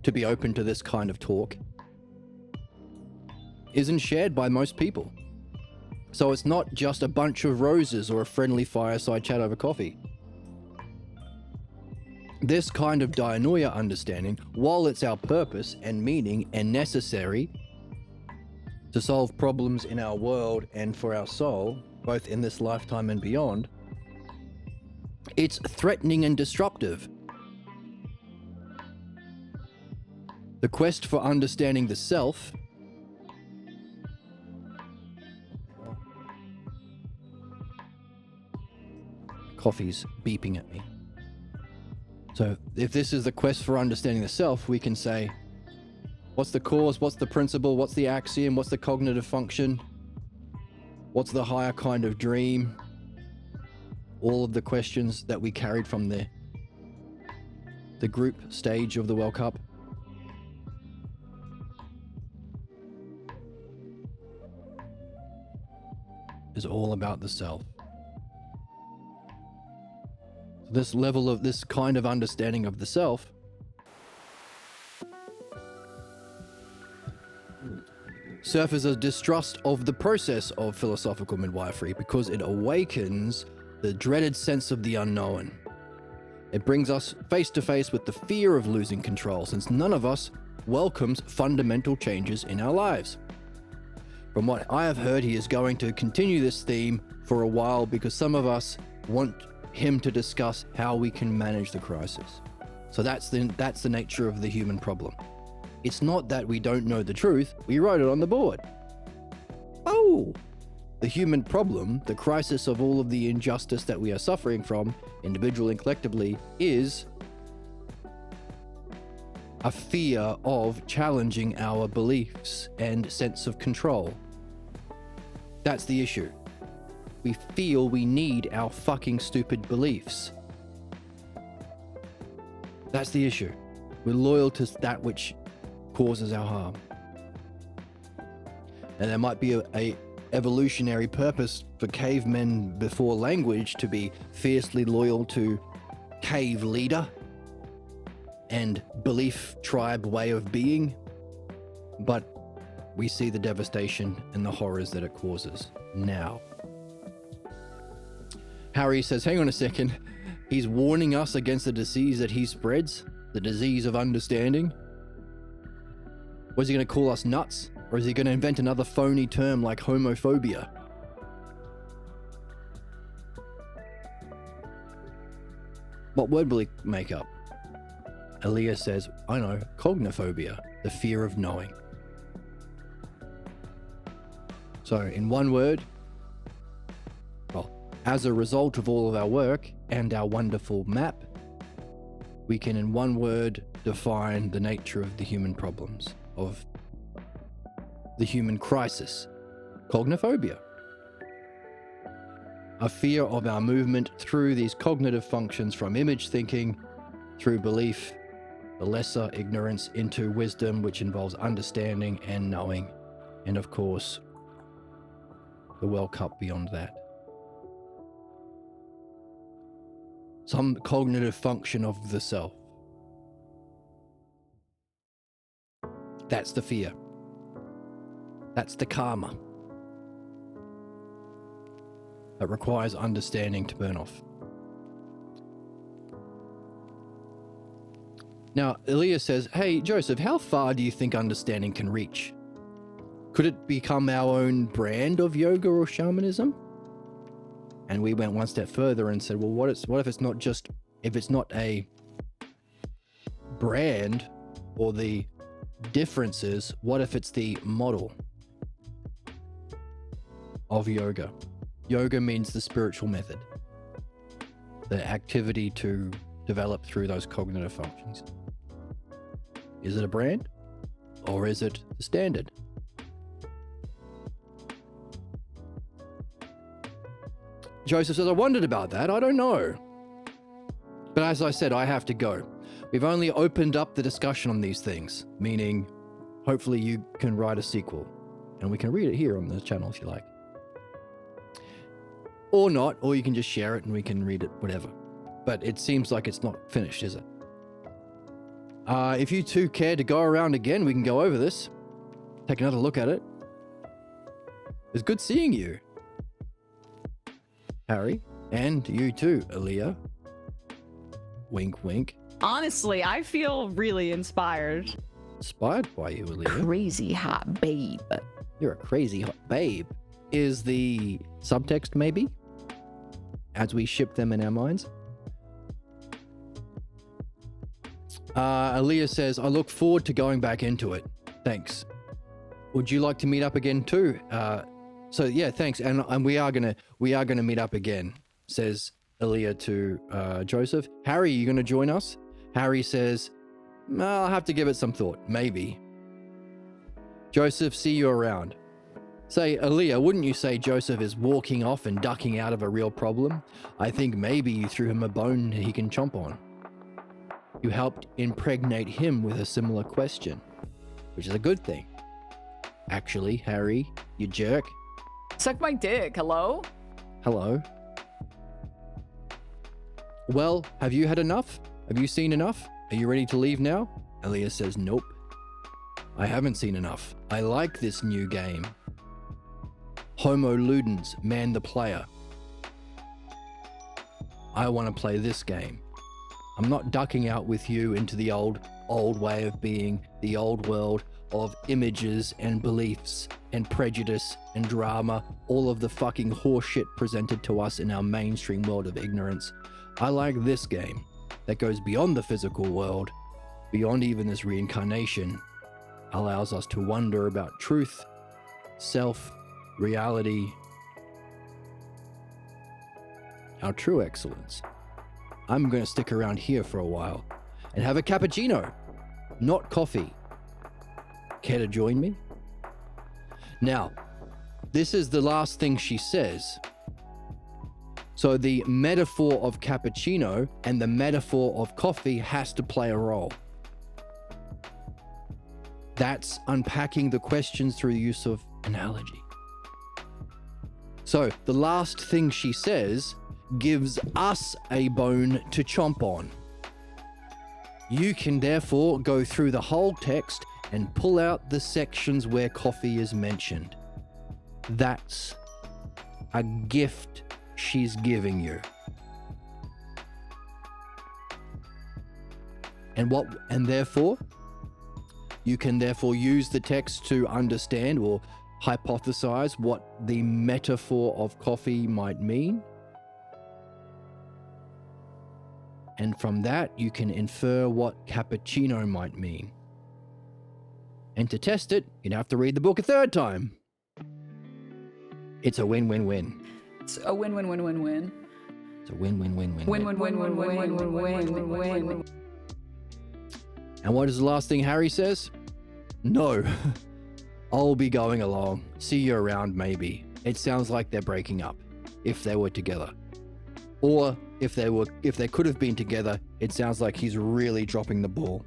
to be open to this kind of talk isn't shared by most people. So it's not just a bunch of roses or a friendly fireside chat over coffee. This kind of dianoia understanding, while it's our purpose and meaning and necessary to solve problems in our world and for our soul, both in this lifetime and beyond, it's threatening and disruptive. The quest for understanding the self coffee's beeping at me. So if this is the quest for understanding the self, we can say, what's the cause, what's the principle, what's the axiom, what's the cognitive function, what's the higher kind of dream? All of the questions that we carried from the group stage of the World Cup. Is all about the self. This level of this kind of understanding of the self surfaces a distrust of the process of philosophical midwifery because it awakens the dreaded sense of the unknown. It brings us face to face with the fear of losing control, since none of us welcomes fundamental changes in our lives. From what I have heard, he is going to continue this theme for a while because some of us want him to discuss how we can manage the crisis. So that's the nature of the human problem. It's not that we don't know the truth, we wrote it on the board. Oh! The human problem, the crisis of all of the injustice that we are suffering from, individually and collectively, is a fear of challenging our beliefs and sense of control. That's the issue. We feel we need our fucking stupid beliefs. That's the issue. We're loyal to that which causes our harm. And there might be a evolutionary purpose for cavemen before language to be fiercely loyal to cave leader and belief tribe way of being, but we see the devastation and the horrors that it causes now. Harry says, hang on a second, he's warning us against the disease that he spreads, the disease of understanding. Was he going to call us nuts? Or is he going to invent another phony term like homophobia? What word will he make up? Aaliyah says, I know, cognophobia, the fear of knowing. So in one word, well, as a result of all of our work and our wonderful map, we can in one word define the nature of the human problems, of the human crisis, cognophobia. A fear of our movement through these cognitive functions from image thinking, through belief, the lesser ignorance into wisdom, which involves understanding and knowing, and of course, the World Cup beyond that. Some cognitive function of the self. That's the fear. That's the karma. That requires understanding to burn off. Now, Aaliyah says, hey, Joseph, how far do you think understanding can reach? Could it become our own brand of yoga or shamanism? And we went one step further and said, well, what if it's not just, if it's not a brand or the differences, what if it's the model of yoga? Yoga means the spiritual method, the activity to develop through those cognitive functions. Is it a brand or is it the standard? Joseph says, I wondered about that. I don't know. But as I said, I have to go. We've only opened up the discussion on these things, meaning hopefully you can write a sequel and we can read it here on the channel if you like. Or not, or you can just share it and we can read it, whatever. But it seems like it's not finished, is it? If you two care to go around again, we can go over this. Take another look at it. It's good seeing you, Harry. And you too, Aaliyah. Wink, wink. Honestly, I feel really inspired. Inspired by you, Aaliyah. Crazy hot babe. You're a crazy hot babe. Is the subtext maybe? As we ship them in our minds. Aaliyah says, I look forward to going back into it. Thanks. Would you like to meet up again too? So yeah, thanks. And we are gonna meet up again, says Aaliyah to Joseph. Harry, you gonna join us? Harry says, I'll have to give it some thought. Maybe. Joseph, see you around. Say, Aaliyah, wouldn't you say Joseph is walking off and ducking out of a real problem? I think maybe you threw him a bone he can chomp on. You helped impregnate him with a similar question, which is a good thing. Actually, Harry, you jerk. Suck my dick, hello? Hello. Well, have you had enough? Have you seen enough? Are you ready to leave now? Aaliyah says, nope. I haven't seen enough. I like this new game. Homo Ludens, man the player. I want to play this game. I'm not ducking out with you into the old way of being, the old world of images and beliefs and prejudice and drama, all of the fucking horseshit presented to us in our mainstream world of ignorance. I like this game that goes beyond the physical world, beyond even this reincarnation, allows us to wonder about truth, self, reality, our true excellence. I'm going to stick around here for a while and have a cappuccino, not coffee. Care to join me? Now, this is the last thing she says. So the metaphor of cappuccino and the metaphor of coffee has to play a role. That's unpacking the questions through the use of analogy. So the last thing she says gives us a bone to chomp on. You can therefore go through the whole text and pull out the sections where coffee is mentioned. That's a gift she's giving you. And therefore, you can therefore use the text to understand or hypothesize what the metaphor of coffee might mean. And from that, you can infer what cappuccino might mean. And to test it, you'd have to read the book a third time. It's a win-win-win. It's a win-win-win-win-win. It's a win-win-win-win-win. Win-win-win-win-win-win-win-win. And what is the last thing Harry says? No. I'll be going along. See you around, maybe. It sounds like they're breaking up, if they were together. Or if they could have been together, it sounds like he's really dropping the ball.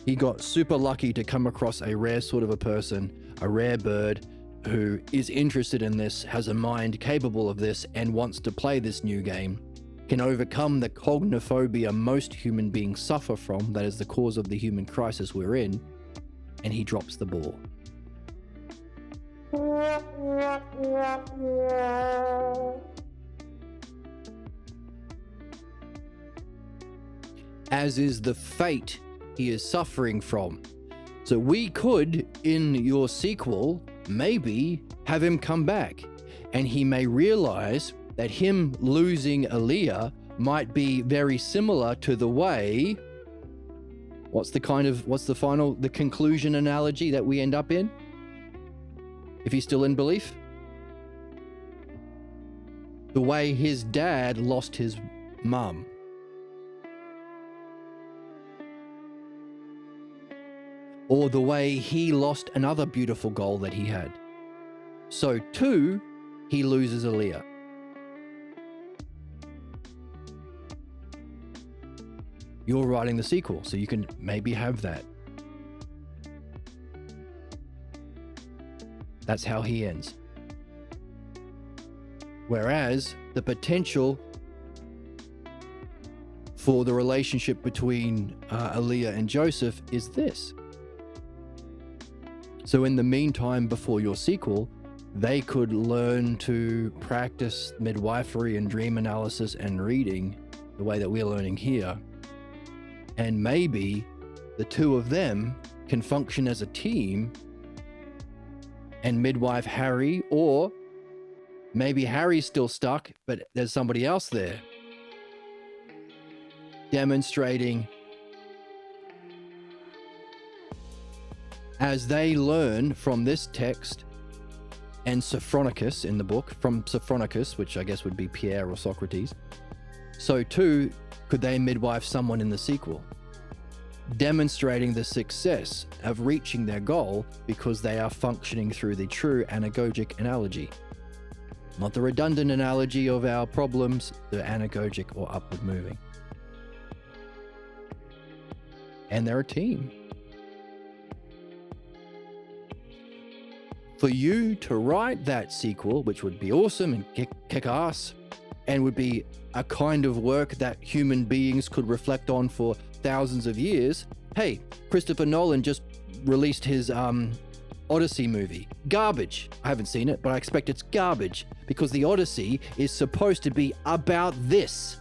He got super lucky to come across a rare sort of a person, a rare bird who is interested in this, has a mind capable of this, and wants to play this new game, can overcome the cognophobia most human beings suffer from, that is the cause of the human crisis we're in, and he drops the ball. As is the fate he is suffering from. So we could, in your sequel, maybe have him come back, and he may realize that him losing Aaliyah might be very similar to the way, what's the conclusion analogy that we end up in? If he's still in belief? The way his dad lost his mum. Or the way he lost another beautiful goal that he had. So too, he loses Aaliyah. You're writing the sequel, so you can maybe have that. That's how he ends. Whereas the potential for the relationship between Aaliyah and Joseph is this. So in the meantime, before your sequel, they could learn to practice midwifery and dream analysis and reading the way that we're learning here. And maybe the two of them can function as a team and midwife Harry, or maybe Harry's still stuck, but there's somebody else there demonstrating as they learn from this text and Sophronicus in the book, from Sophronicus, which I guess would be Pierre or Socrates, so too could they midwife someone in the sequel, demonstrating the success of reaching their goal because they are functioning through the true anagogic analogy. Not the redundant analogy of our problems, the anagogic or upward moving. And they're a team. For you to write that sequel, which would be awesome and kick ass, and would be a kind of work that human beings could reflect on for thousands of years. Hey, Christopher Nolan just released his Odyssey movie. Garbage. I haven't seen it, but I expect it's garbage because the Odyssey is supposed to be about this.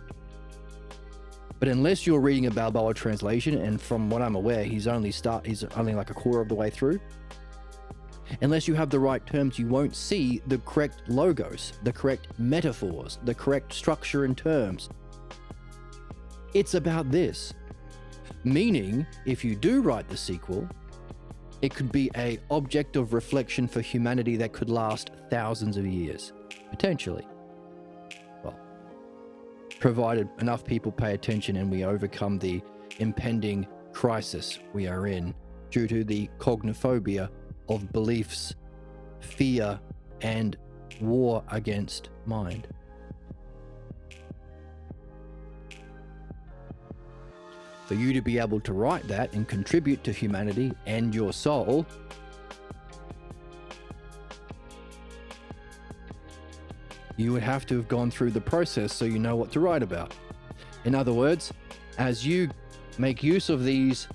But unless you're reading a Balboa translation, and from what I'm aware, he's only like a quarter of the way through. Unless you have the right terms, you won't see the correct logos, the correct metaphors, the correct structure and terms. It's about this. Meaning, if you do write the sequel, it could be an object of reflection for humanity that could last thousands of years, potentially. Well, provided enough people pay attention and we overcome the impending crisis we are in due to the cognophobia of beliefs, fear, and war against mind. for you to be able to write that and contribute to humanity and your soul, you would have to have gone through the process so you know what to write about. In other words, as you make use of these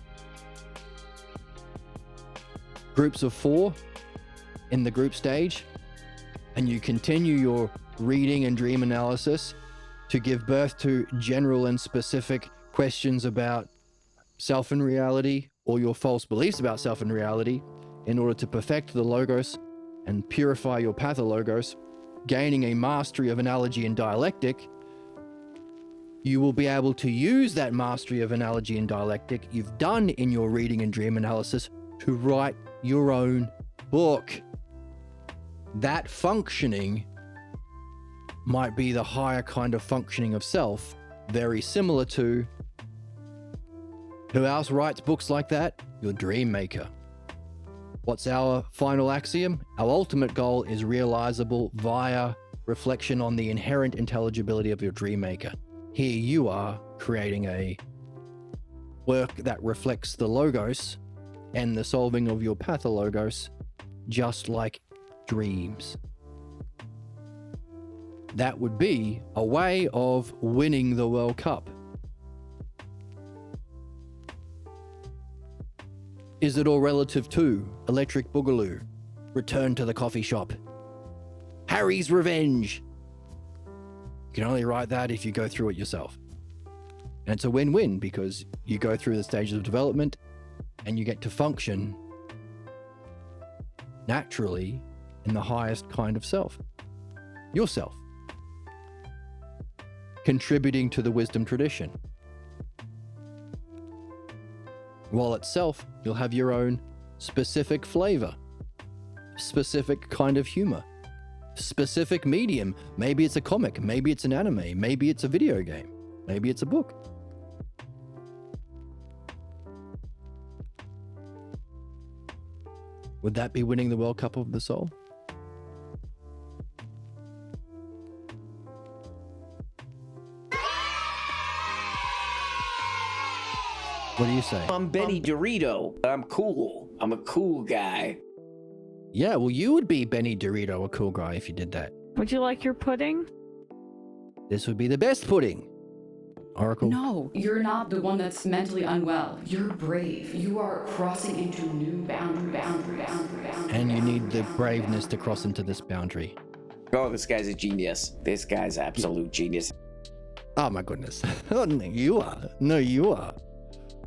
groups of 4 in the group stage, and you continue your reading and dream analysis to give birth to general and specific questions about self and reality, or your false beliefs about self and reality, in order to perfect the logos and purify your pathologos, gaining a mastery of analogy and dialectic, you will be able to use that mastery of analogy and dialectic you've done in your reading and dream analysis to write your own book. That functioning might be the higher kind of functioning of self, very similar to who else writes books like that? Your dream maker. What's our final axiom? Our ultimate goal is realizable via reflection on the inherent intelligibility of your dream maker. Here you are creating a work that reflects the logos and the solving of your pathologos, just like dreams. That would be a way of winning the World Cup. Is it all relative to Electric Boogaloo, Return to the Coffee Shop, Harry's Revenge? You can only write that if you go through it yourself. And it's a win-win because you go through the stages of development and you get to function naturally in the highest kind of self, yourself, contributing to the wisdom tradition. While itself, you'll have your own specific flavor, specific kind of humor, specific medium. Maybe it's a comic, maybe it's an anime, maybe it's a video game, maybe it's a book. Would that be winning the World Cup of the Soul? What do you say? I'm Benny Dorito. I'm cool. I'm a cool guy. Yeah, well, you would be Benny Dorito, a cool guy, if you did that. Would you like your pudding? This would be the best pudding. Oracle? No, you're not the one that's mentally unwell. You're brave. You are crossing into new boundary. And you need the braveness to cross into this boundary. Oh, this guy's a genius. This guy's absolute genius. Oh my goodness. Oh, no, you are. No, you are.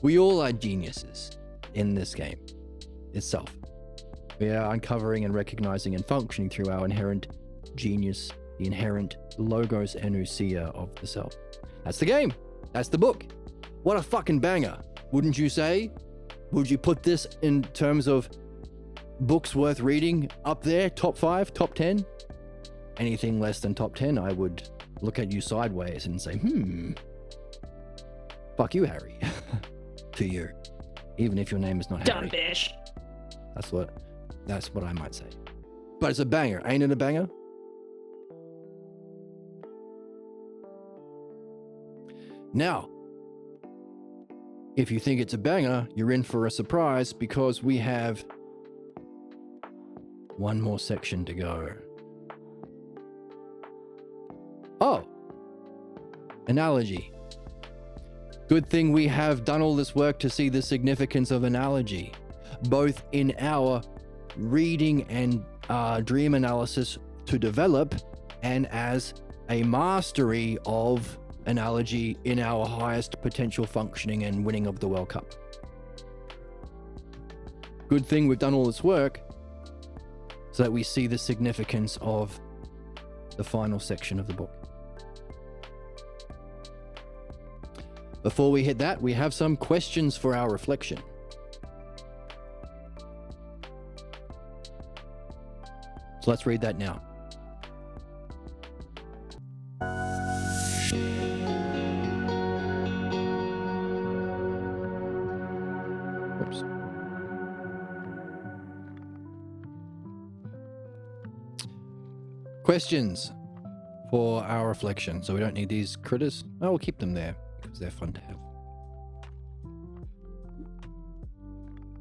We all are geniuses in this game itself. We are uncovering and recognizing and functioning through our inherent genius, the inherent logos and ousia of the self. That's the game. That's the book. What a fucking banger, wouldn't you say? Would you put this in terms of books worth reading up there, top 5, top 10? Anything less than top 10, I would look at you sideways and say, fuck you, Harry. To you, even if your name is not Dumb Harry. bitch. That's what I might say. But it's a banger, ain't it a banger? Now, if you think it's a banger, you're in for a surprise because we have one more section to go. Oh, analogy. Good thing we have done all this work to see the significance of analogy, both in our reading and dream analysis to develop, and as a mastery of analogy in our highest potential functioning and winning of the World Cup. Good thing we've done all this work so that we see the significance of the final section of the book. Before we hit that, we have some questions for our reflection. So let's read that now. Oops. Questions for our reflection. So we don't need these critters. Oh, we'll keep them there because they're fun to have.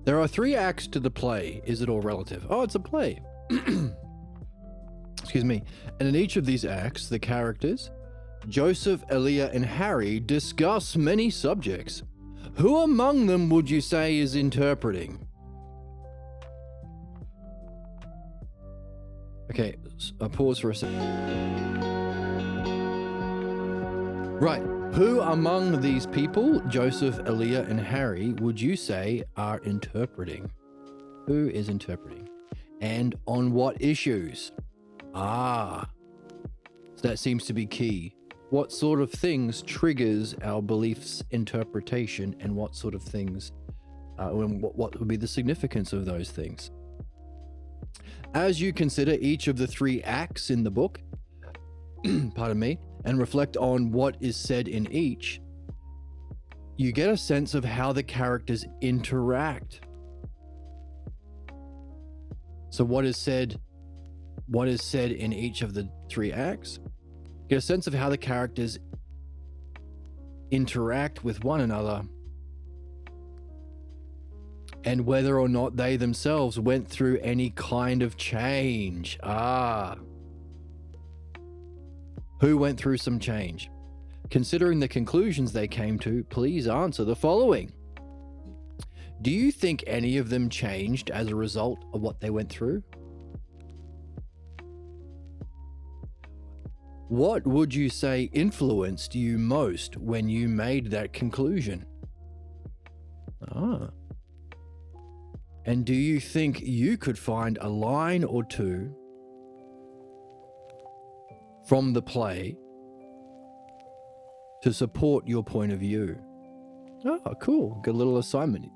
There are 3 acts to the play. Is it all relative? Oh, it's a play. Excuse me. And in each of these acts, the characters, Joseph, Elia, and Harry, discuss many subjects. Who among them would you say is interpreting? Okay, a pause for a second. Right. Who among these people, Joseph, Elia, and Harry, would you say are interpreting? Who is interpreting? And on what issues? So that seems to be key. What sort of things triggers our beliefs interpretation, and what sort of things, what would be the significance of those things? As you consider each of the 3 acts in the book, pardon me, and reflect on what is said in each, you get a sense of how the characters interact. So what is said in each of the 3 acts? Get a sense of how the characters interact with one another, and whether or not they themselves went through any kind of change. Who went through some change? Considering the conclusions they came to, please answer the following. Do you think any of them changed as a result of what they went through? What would you say influenced you most when you made that conclusion? And do you think you could find a line or 2 from the play to support your point of view? Oh, cool. Got a little assignment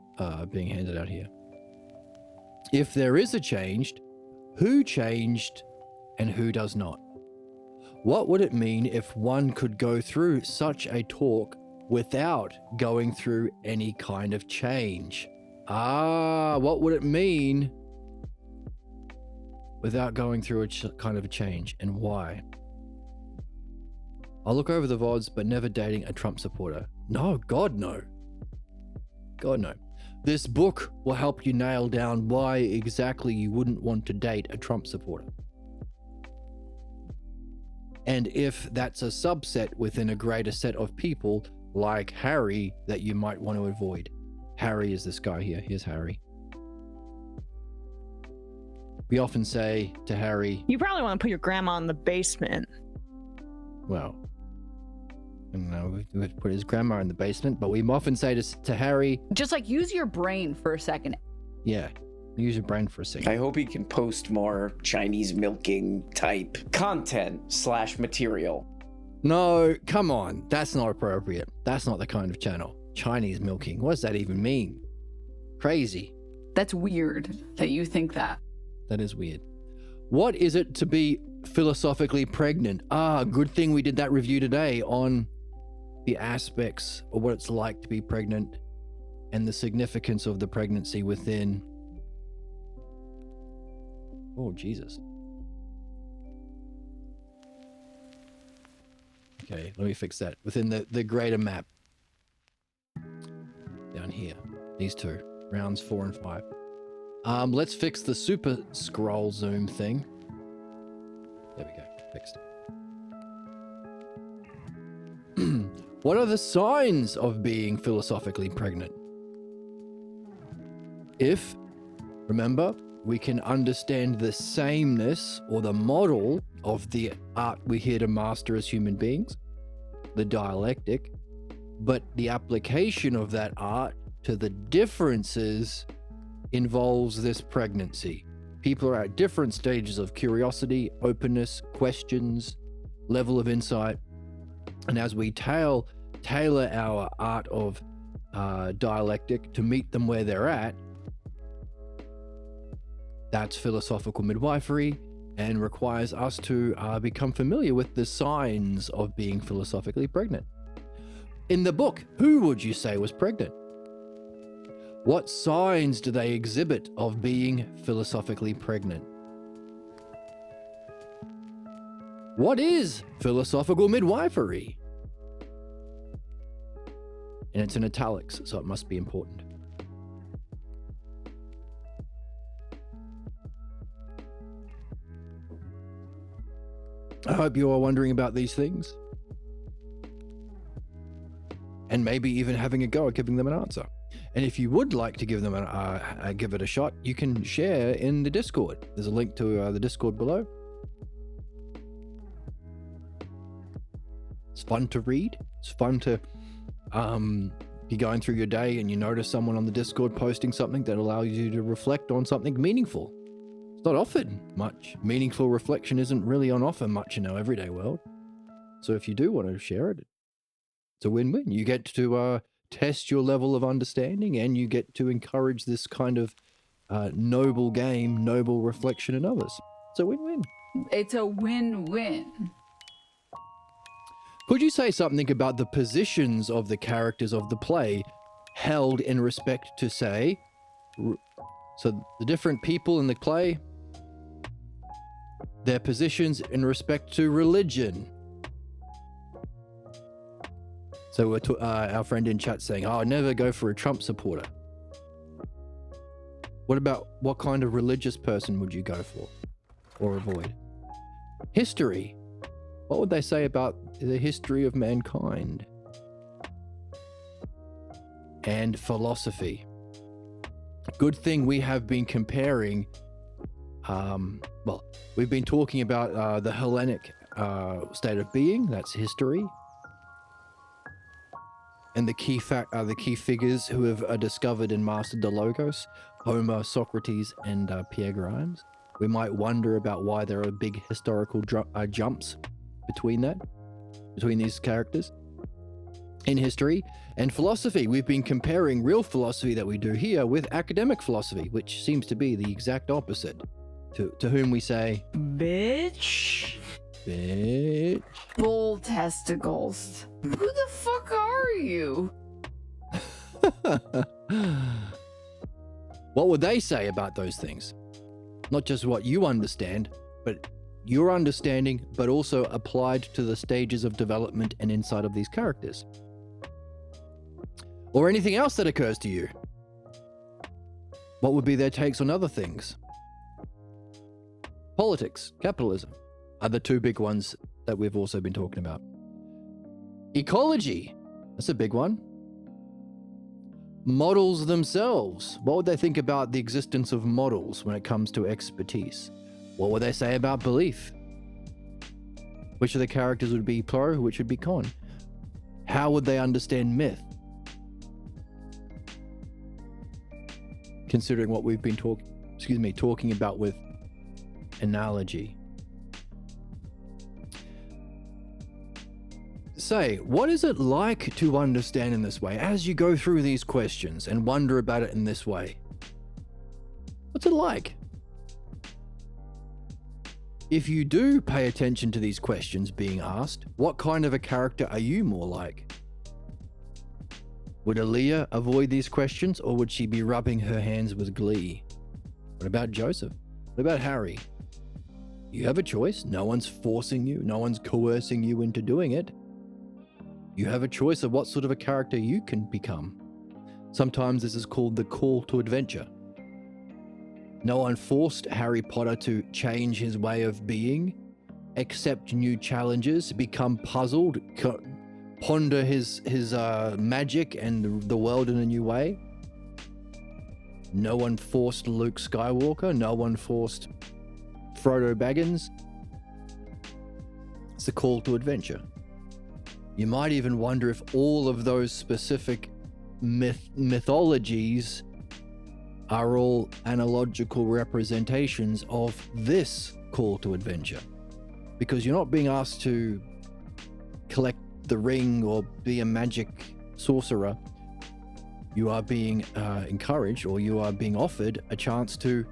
being handed out here. If there is a change, who changed and who does not? What would it mean if one could go through such a talk without going through any kind of change? What would it mean without going through a kind of a change, and why? I'll look over the VODs, but never dating a Trump supporter. No, God no. God no. This book will help you nail down why exactly you wouldn't want to date a Trump supporter. And if that's a subset within a greater set of people, like Harry, that you might want to avoid. Harry is this guy here. Here's Harry. We often say to Harry, You probably want to put your grandma in the basement. well, I don't know, we would put his grandma in the basement, but we often say to Harry, Just like use your brain for a second. yeah, use your brain for a second. I hope he can post more Chinese milking type content / material. No, come on. That's not appropriate. That's not the kind of channel. Chinese milking. What does that even mean? Crazy. That's weird that you think that. That is weird. What is it to be philosophically pregnant? Good thing we did that review today on the aspects of what it's like to be pregnant and the significance of the pregnancy within. Oh, Jesus. Okay, let me fix that. Within the greater map. Down here. These 2. Rounds 4 and 5. Let's fix the super scroll zoom thing. There we go. Fixed. What are the signs of being philosophically pregnant? If, remember, we can understand the sameness or the model of the art we're here to master as human beings, the dialectic, but the application of that art to the differences involves this pregnancy. People are at different stages of curiosity, openness, questions, level of insight. And as we tailor our art of dialectic to meet them where they're at, that's philosophical midwifery and requires us to become familiar with the signs of being philosophically pregnant. In the book, who would you say was pregnant? What signs do they exhibit of being philosophically pregnant? What is philosophical midwifery? And it's in italics, so it must be important. I hope you are wondering about these things. And maybe even having a go at giving them an answer. And if you would like to give them give it a shot, you can share in the Discord. There's a link to the Discord below. It's fun to read. It's fun to be going through your day and you notice someone on the Discord posting something that allows you to reflect on something meaningful. It's not offered much. Meaningful reflection isn't really on offer much in our everyday world. So if you do want to share it, it's a win-win. You get to test your level of understanding and you get to encourage this kind of noble game, noble reflection in others. It's a win-win. It's a win-win. Could you say something about the positions of the characters of the play held in respect to, say, so the different people in the play, their positions in respect to religion? So we're our friend in chat saying, oh, never go for a Trump supporter. What about what kind of religious person would you go for or avoid? History. What would they say about the history of mankind? And philosophy. Good thing we have been comparing, well, we've been talking about the Hellenic state of being, that's history. And the key figures who have discovered and mastered the Logos, Homer, Socrates, and Pierre Grimes. We might wonder about why there are big historical jumps between these characters. In history and philosophy, we've been comparing real philosophy that we do here with academic philosophy, which seems to be the exact opposite. To whom we say, Bitch. bitch. Bull testicles. Who the fuck are you? What would they say about those things? Not just what you understand, but your understanding, but also applied to the stages of development and insight of these characters. Or anything else that occurs to you. What would be their takes on other things? Politics, capitalism are the two big ones that we've also been talking about. Ecology, that's a big one. Models themselves, what would they think about the existence of models when it comes to expertise? What would they say about belief? Which of the characters would be pro, which would be con? How would they understand myth? Considering what we've been talking about with analogy. Say, what is it like to understand in this way as you go through these questions and wonder about it in this way? What's it like? If you do pay attention to these questions being asked, what kind of a character are you more like? Would Aaliyah avoid these questions, or would she be rubbing her hands with glee? What about Joseph? What about Harry? You have a choice. No one's forcing you. No one's coercing you into doing it. You have a choice of what sort of a character you can become. Sometimes this is called the call to adventure. No one forced Harry Potter to change his way of being, accept new challenges, become puzzled, ponder his magic and the world in a new way. No one forced Luke Skywalker. No one forced Frodo Baggins. It's a call to adventure. You might even wonder if all of those specific mythologies are all analogical representations of this call to adventure. Because you're not being asked to collect the ring or be a magic sorcerer. You are being encouraged, or you are being offered a chance to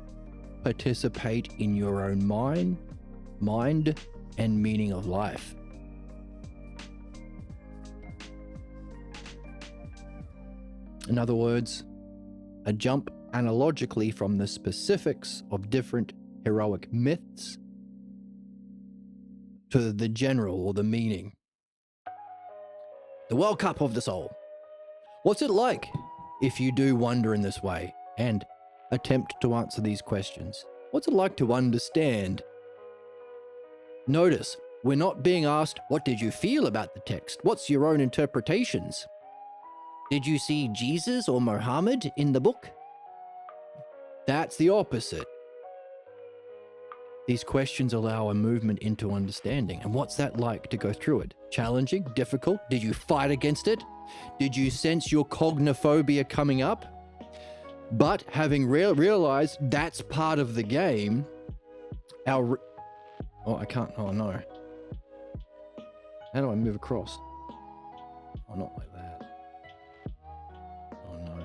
participate in your own mind and meaning of life. In other words, a jump analogically from the specifics of different heroic myths to the general or the meaning. The World Cup of the Soul. What's it like if you do wonder in this way and attempt to answer these questions? What's it like to understand? Notice We're not being asked, what did you feel about the text? What's your own interpretations? Did you see Jesus or Muhammad in the book? That's the opposite. These questions allow a movement into understanding. And what's that like to go through it? Challenging? Difficult? Did you fight against it? Did you sense your cognophobia coming up? But having realized that's part of the game, oh, I can't. Oh, no. How do I move across? Oh, not like that. Oh, no.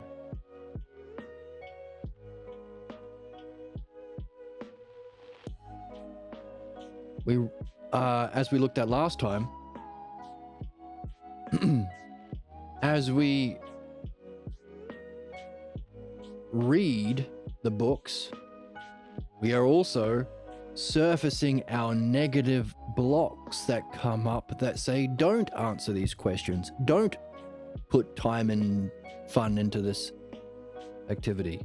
As we looked at last time, as we read the books, we are also surfacing our negative blocks that come up that say, don't answer these questions. Don't put time and fun into this activity.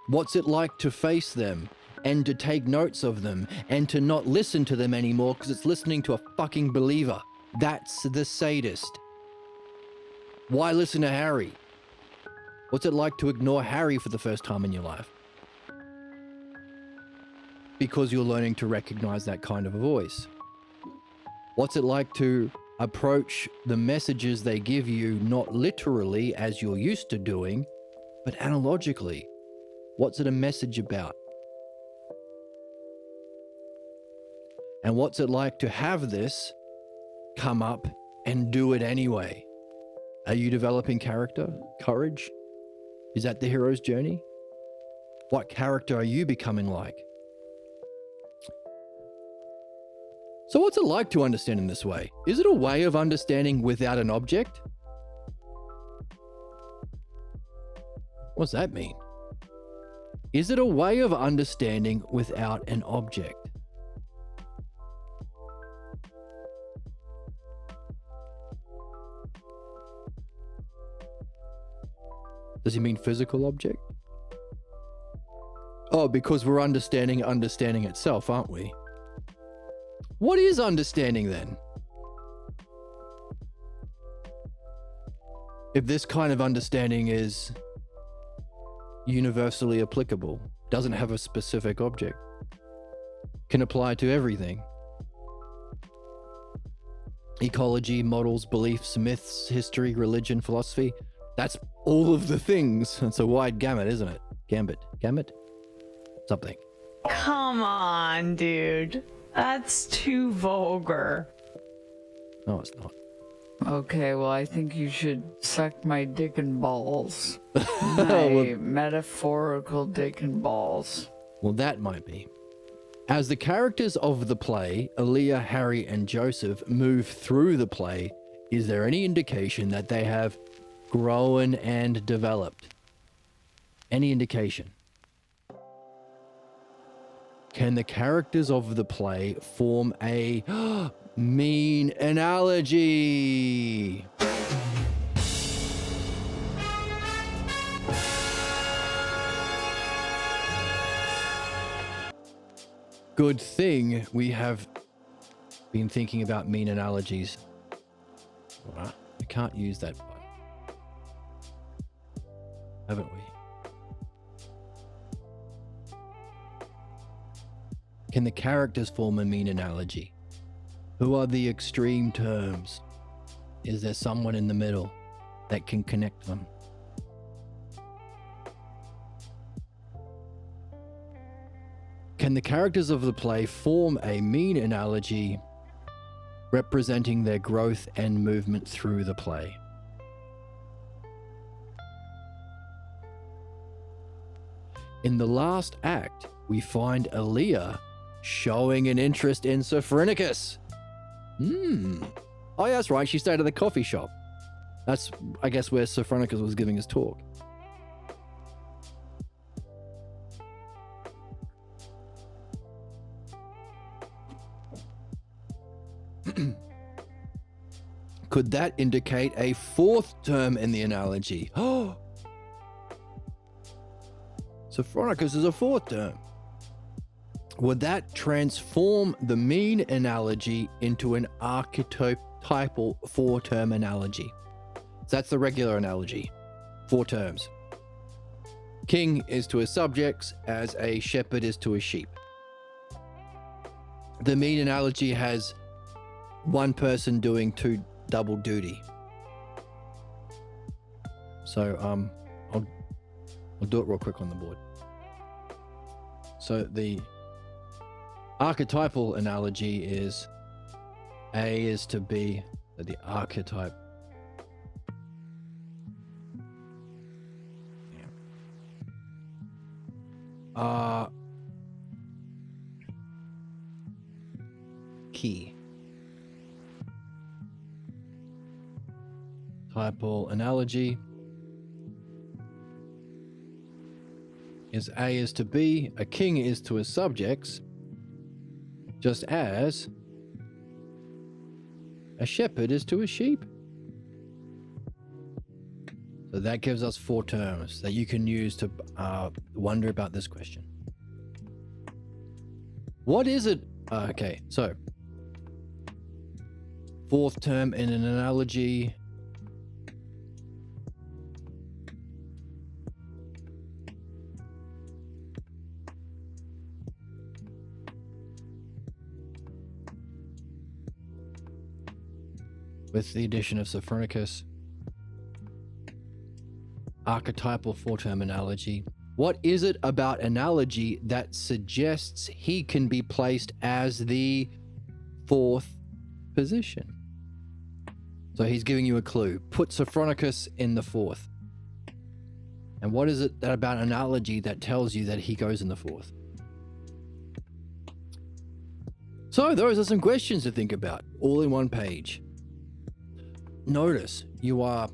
What's it like to face them and to take notes of them and to not listen to them anymore because it's listening to a fucking believer? That's the sadist. Why listen to Harry? What's it like to ignore Harry for the first time in your life? Because you're learning to recognize that kind of a voice. What's it like to approach the messages they give you not literally as you're used to doing, but analogically? What's it a message about? And what's it like to have this come up and do it anyway? Are you developing character, courage? Is that the hero's journey? What character are you becoming like? So what's it like to understand in this way? Is it a way of understanding without an object? What's that mean? Is it a way of understanding without an object? Does he mean physical object? Oh, because we're understanding itself, aren't we? What is understanding then? If this kind of understanding is universally applicable, doesn't have a specific object, can apply to everything. Ecology, models, beliefs, myths, history, religion, philosophy. That's all of the things. It's a wide gamut, isn't it? Gamut? Something. Come on, dude. That's too vulgar. No, it's not. Okay, well, I think you should suck my dick and balls. My metaphorical dick and balls. Well, that might be. As the characters of the play, Aaliyah, Harry, and Joseph, move through the play, is there any indication that they have grown and developed? Any indication? Can the characters of the play form a mean analogy? Good thing we have been thinking about mean analogies. I can't use that button, haven't we? Can the characters form a mean analogy? Who are the extreme terms? Is there someone in the middle that can connect them? Can the characters of the play form a mean analogy representing their growth and movement through the play? In the last act, we find Aaliyah showing an interest in Sophronicus. Oh, yeah, that's right. She stayed at the coffee shop. That's, I guess, where Sophronicus was giving his talk. Could that indicate a fourth term in the analogy? Oh, Sophronicus is a fourth term. would that transform the mean analogy into an archetypal 4-term analogy? So that's the regular analogy. 4 terms. King is to his subjects as a shepherd is to a sheep. The mean analogy has one person doing 2 double duty. So I'll do it real quick on the board. So the archetypal analogy is A is to B, the archetype. Key. Typal analogy is A is to B, a king is to his subjects, just as a shepherd is to a sheep. So that gives us 4 terms that you can use to wonder about this question. What is it? Okay, so 4th term in an analogy. With the addition of Sophronicus. Archetypal 4-term analogy. What is it about analogy that suggests he can be placed as the 4th position? So he's giving you a clue. Put Sophronicus in the 4th. And what is it that about analogy that tells you that he goes in the 4th? So those are some questions to think about, all in one page. Notice you are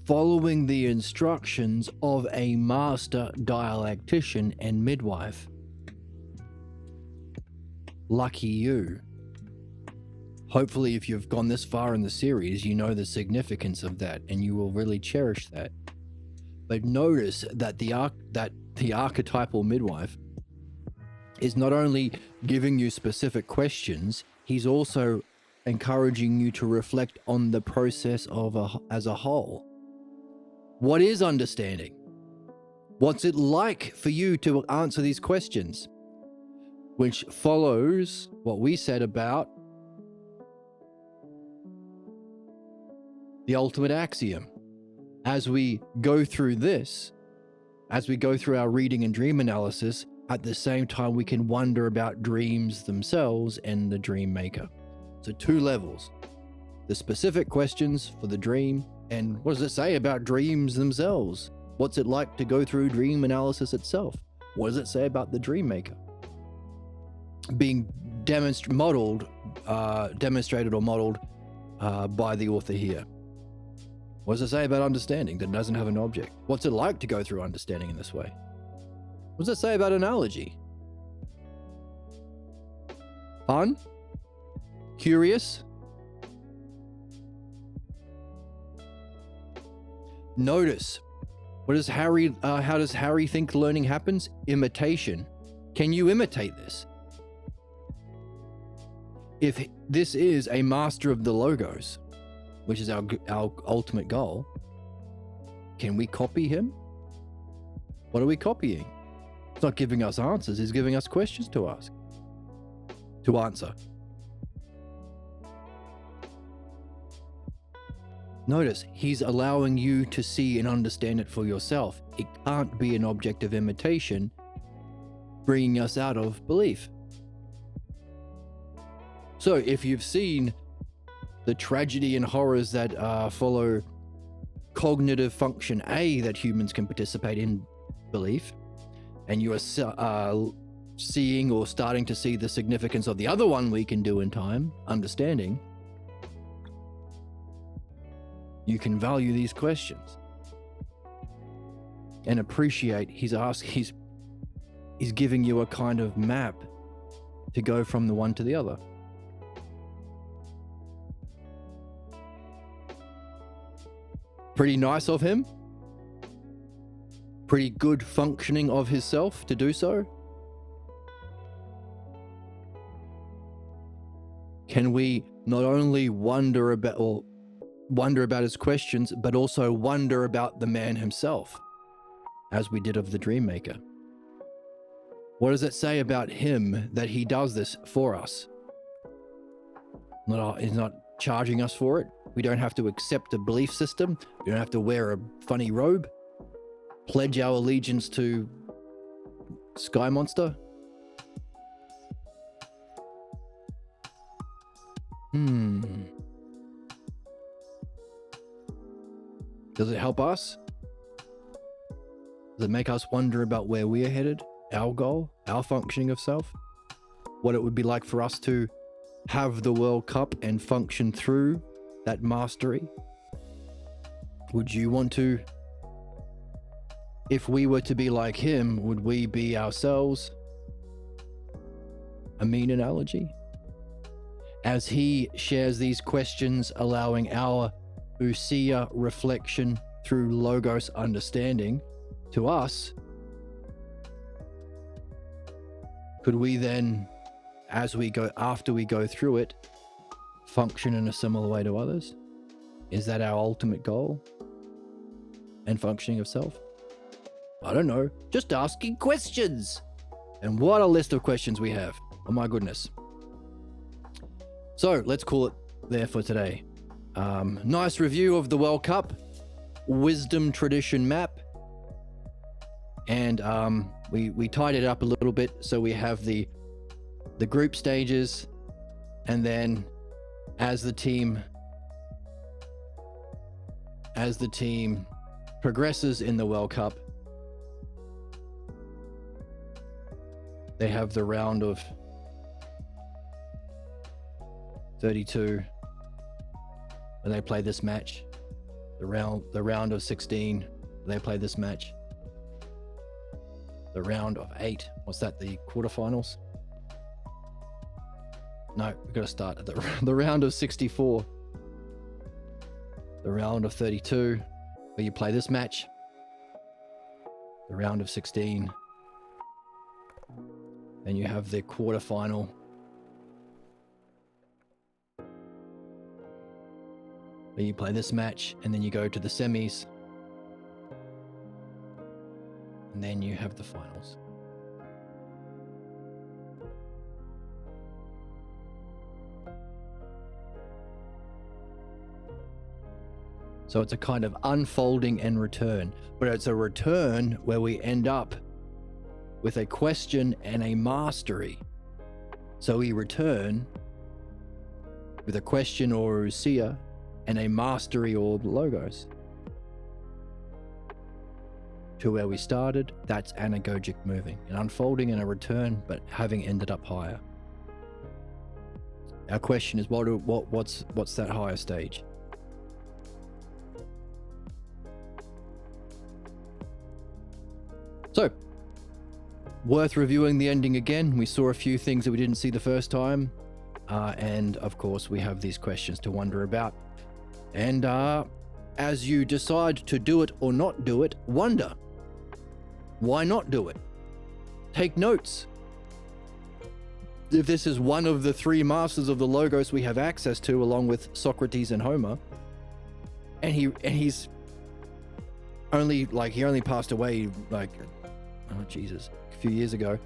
following the instructions of a master dialectician and midwife. Lucky you. Hopefully, if you've gone this far in the series, you know the significance of that and you will really cherish that. But notice that the archetypal midwife is not only giving you specific questions, he's also encouraging you to reflect on the process as a whole. What is understanding? What's it like for you to answer these questions? Which follows what we said about the ultimate axiom. As we go through this, as we go through our reading and dream analysis, at the same time we can wonder about dreams themselves and the dream maker. So 2 levels. The specific questions for the dream, and what does it say about dreams themselves? What's it like to go through dream analysis itself? What does it say about the dream maker? Being demonstrated or modeled by the author here. What does it say about understanding that doesn't have an object? What's it like to go through understanding in this way? What does it say about analogy? Fun? Curious? Notice. How does Harry think learning happens? Imitation. Can you imitate this? If this is a master of the logos, which is our ultimate goal, can we copy him? What are we copying? It's not giving us answers, he's giving us questions to ask, to answer. Notice, he's allowing you to see and understand it for yourself. It can't be an object of imitation, bringing us out of belief. So if you've seen the tragedy and horrors that follow cognitive function A that humans can participate in belief, and you are seeing or starting to see the significance of the other one we can do in time, understanding, you can value these questions and appreciate he's giving you a kind of map to go from the one to the other. Pretty nice of him. Pretty good functioning of his self to do so. can we not only wonder about his questions, but also wonder about the man himself, as we did of the Dream Maker? What does it say about him that he does this for us? He's not charging us for it. We don't have to accept a belief system. We don't have to wear a funny robe, pledge our allegiance to Sky Monster. Does it help us? Does it make us wonder about where we're headed, our goal, our functioning of self? What it would be like for us to have the World Cup and function through that mastery? Would you want to, if we were to be like him, would we be ourselves? A mean analogy? As he shares these questions, allowing our Usia reflection through Logos understanding to us, could we then, after we go through it, function in a similar way to others? Is that our ultimate goal and functioning of self? I don't know, just asking questions. And what a list of questions we have. Oh my goodness. So let's call it there for today. Nice review of the World Cup, Wisdom Tradition map. And we tied it up a little bit, so we have the group stages, and then as the team progresses in the World Cup, they have the round of 32 when they play this match, the round of 16 they play this match, the round of 8, what's that, the quarterfinals? No, we've got to start at the round of 64, the round of 32 where you play this match, the round of 16, then you have the quarterfinal, where you play this match, and then you go to the semis, and then you have the finals. So it's a kind of unfolding and return, but it's a return where we end up with a question and a mastery. So we return with a question or usia and a mastery or logos to where we started. That's anagogic moving, an unfolding and a return, but having ended up higher. Our question is, what's that higher stage? So, worth reviewing the ending again. We saw a few things that we didn't see the first time, and of course we have these questions to wonder about. And as you decide to do it or not do it, wonder. Why not do it? Take notes. If this is one of the 3 masters of the Logos we have access to, along with Socrates and Homer, and he's only he only passed away a few years ago.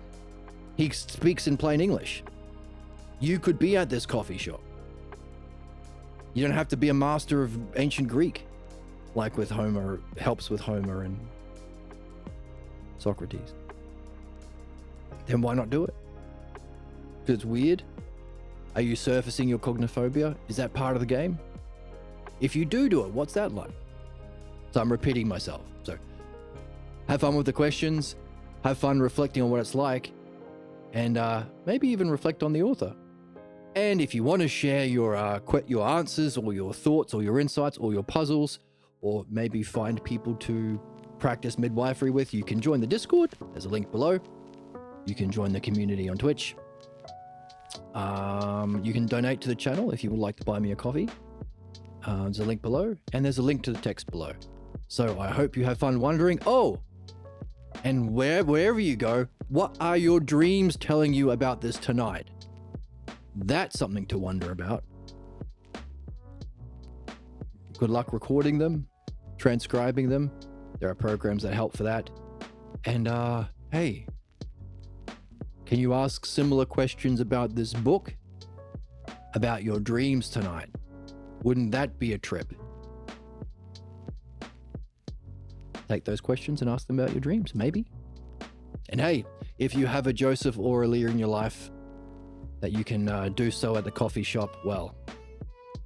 He speaks in plain English. You could be at this coffee shop. You don't have to be a master of ancient Greek, like with Homer, helps with Homer and Socrates. Then why not do it? Because it's weird? Are you surfacing your cognophobia? Is that part of the game? If you do it, what's that like? So I'm repeating myself. So have fun with the questions, have fun reflecting on what it's like, and maybe even reflect on the author. And if you want to share your answers or your thoughts or your insights or your puzzles, or maybe find people to practice midwifery with, you can join the Discord. There's a link below. You can join the community on Twitch. You can donate to the channel if you would like to buy me a coffee. There's a link below, and there's a link to the text below. So I hope you have fun wondering. Oh, and wherever you go, what are your dreams telling you about this tonight? that's something to wonder about. Good luck recording them, transcribing them. There are programs that help for that. And hey, can you ask similar questions about this book? About your dreams tonight? Wouldn't that be a trip? Take those questions and ask them about your dreams, maybe. And hey, if you have a Joseph or a Leah in your life that you can do so at the coffee shop, well,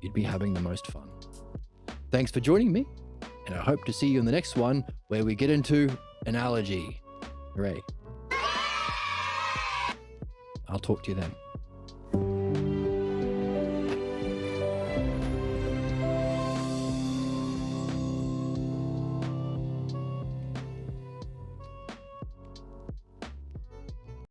you'd be having the most fun. Thanks for joining me, and I hope to see you in the next one where we get into analogy. Hooray. I'll talk to you then.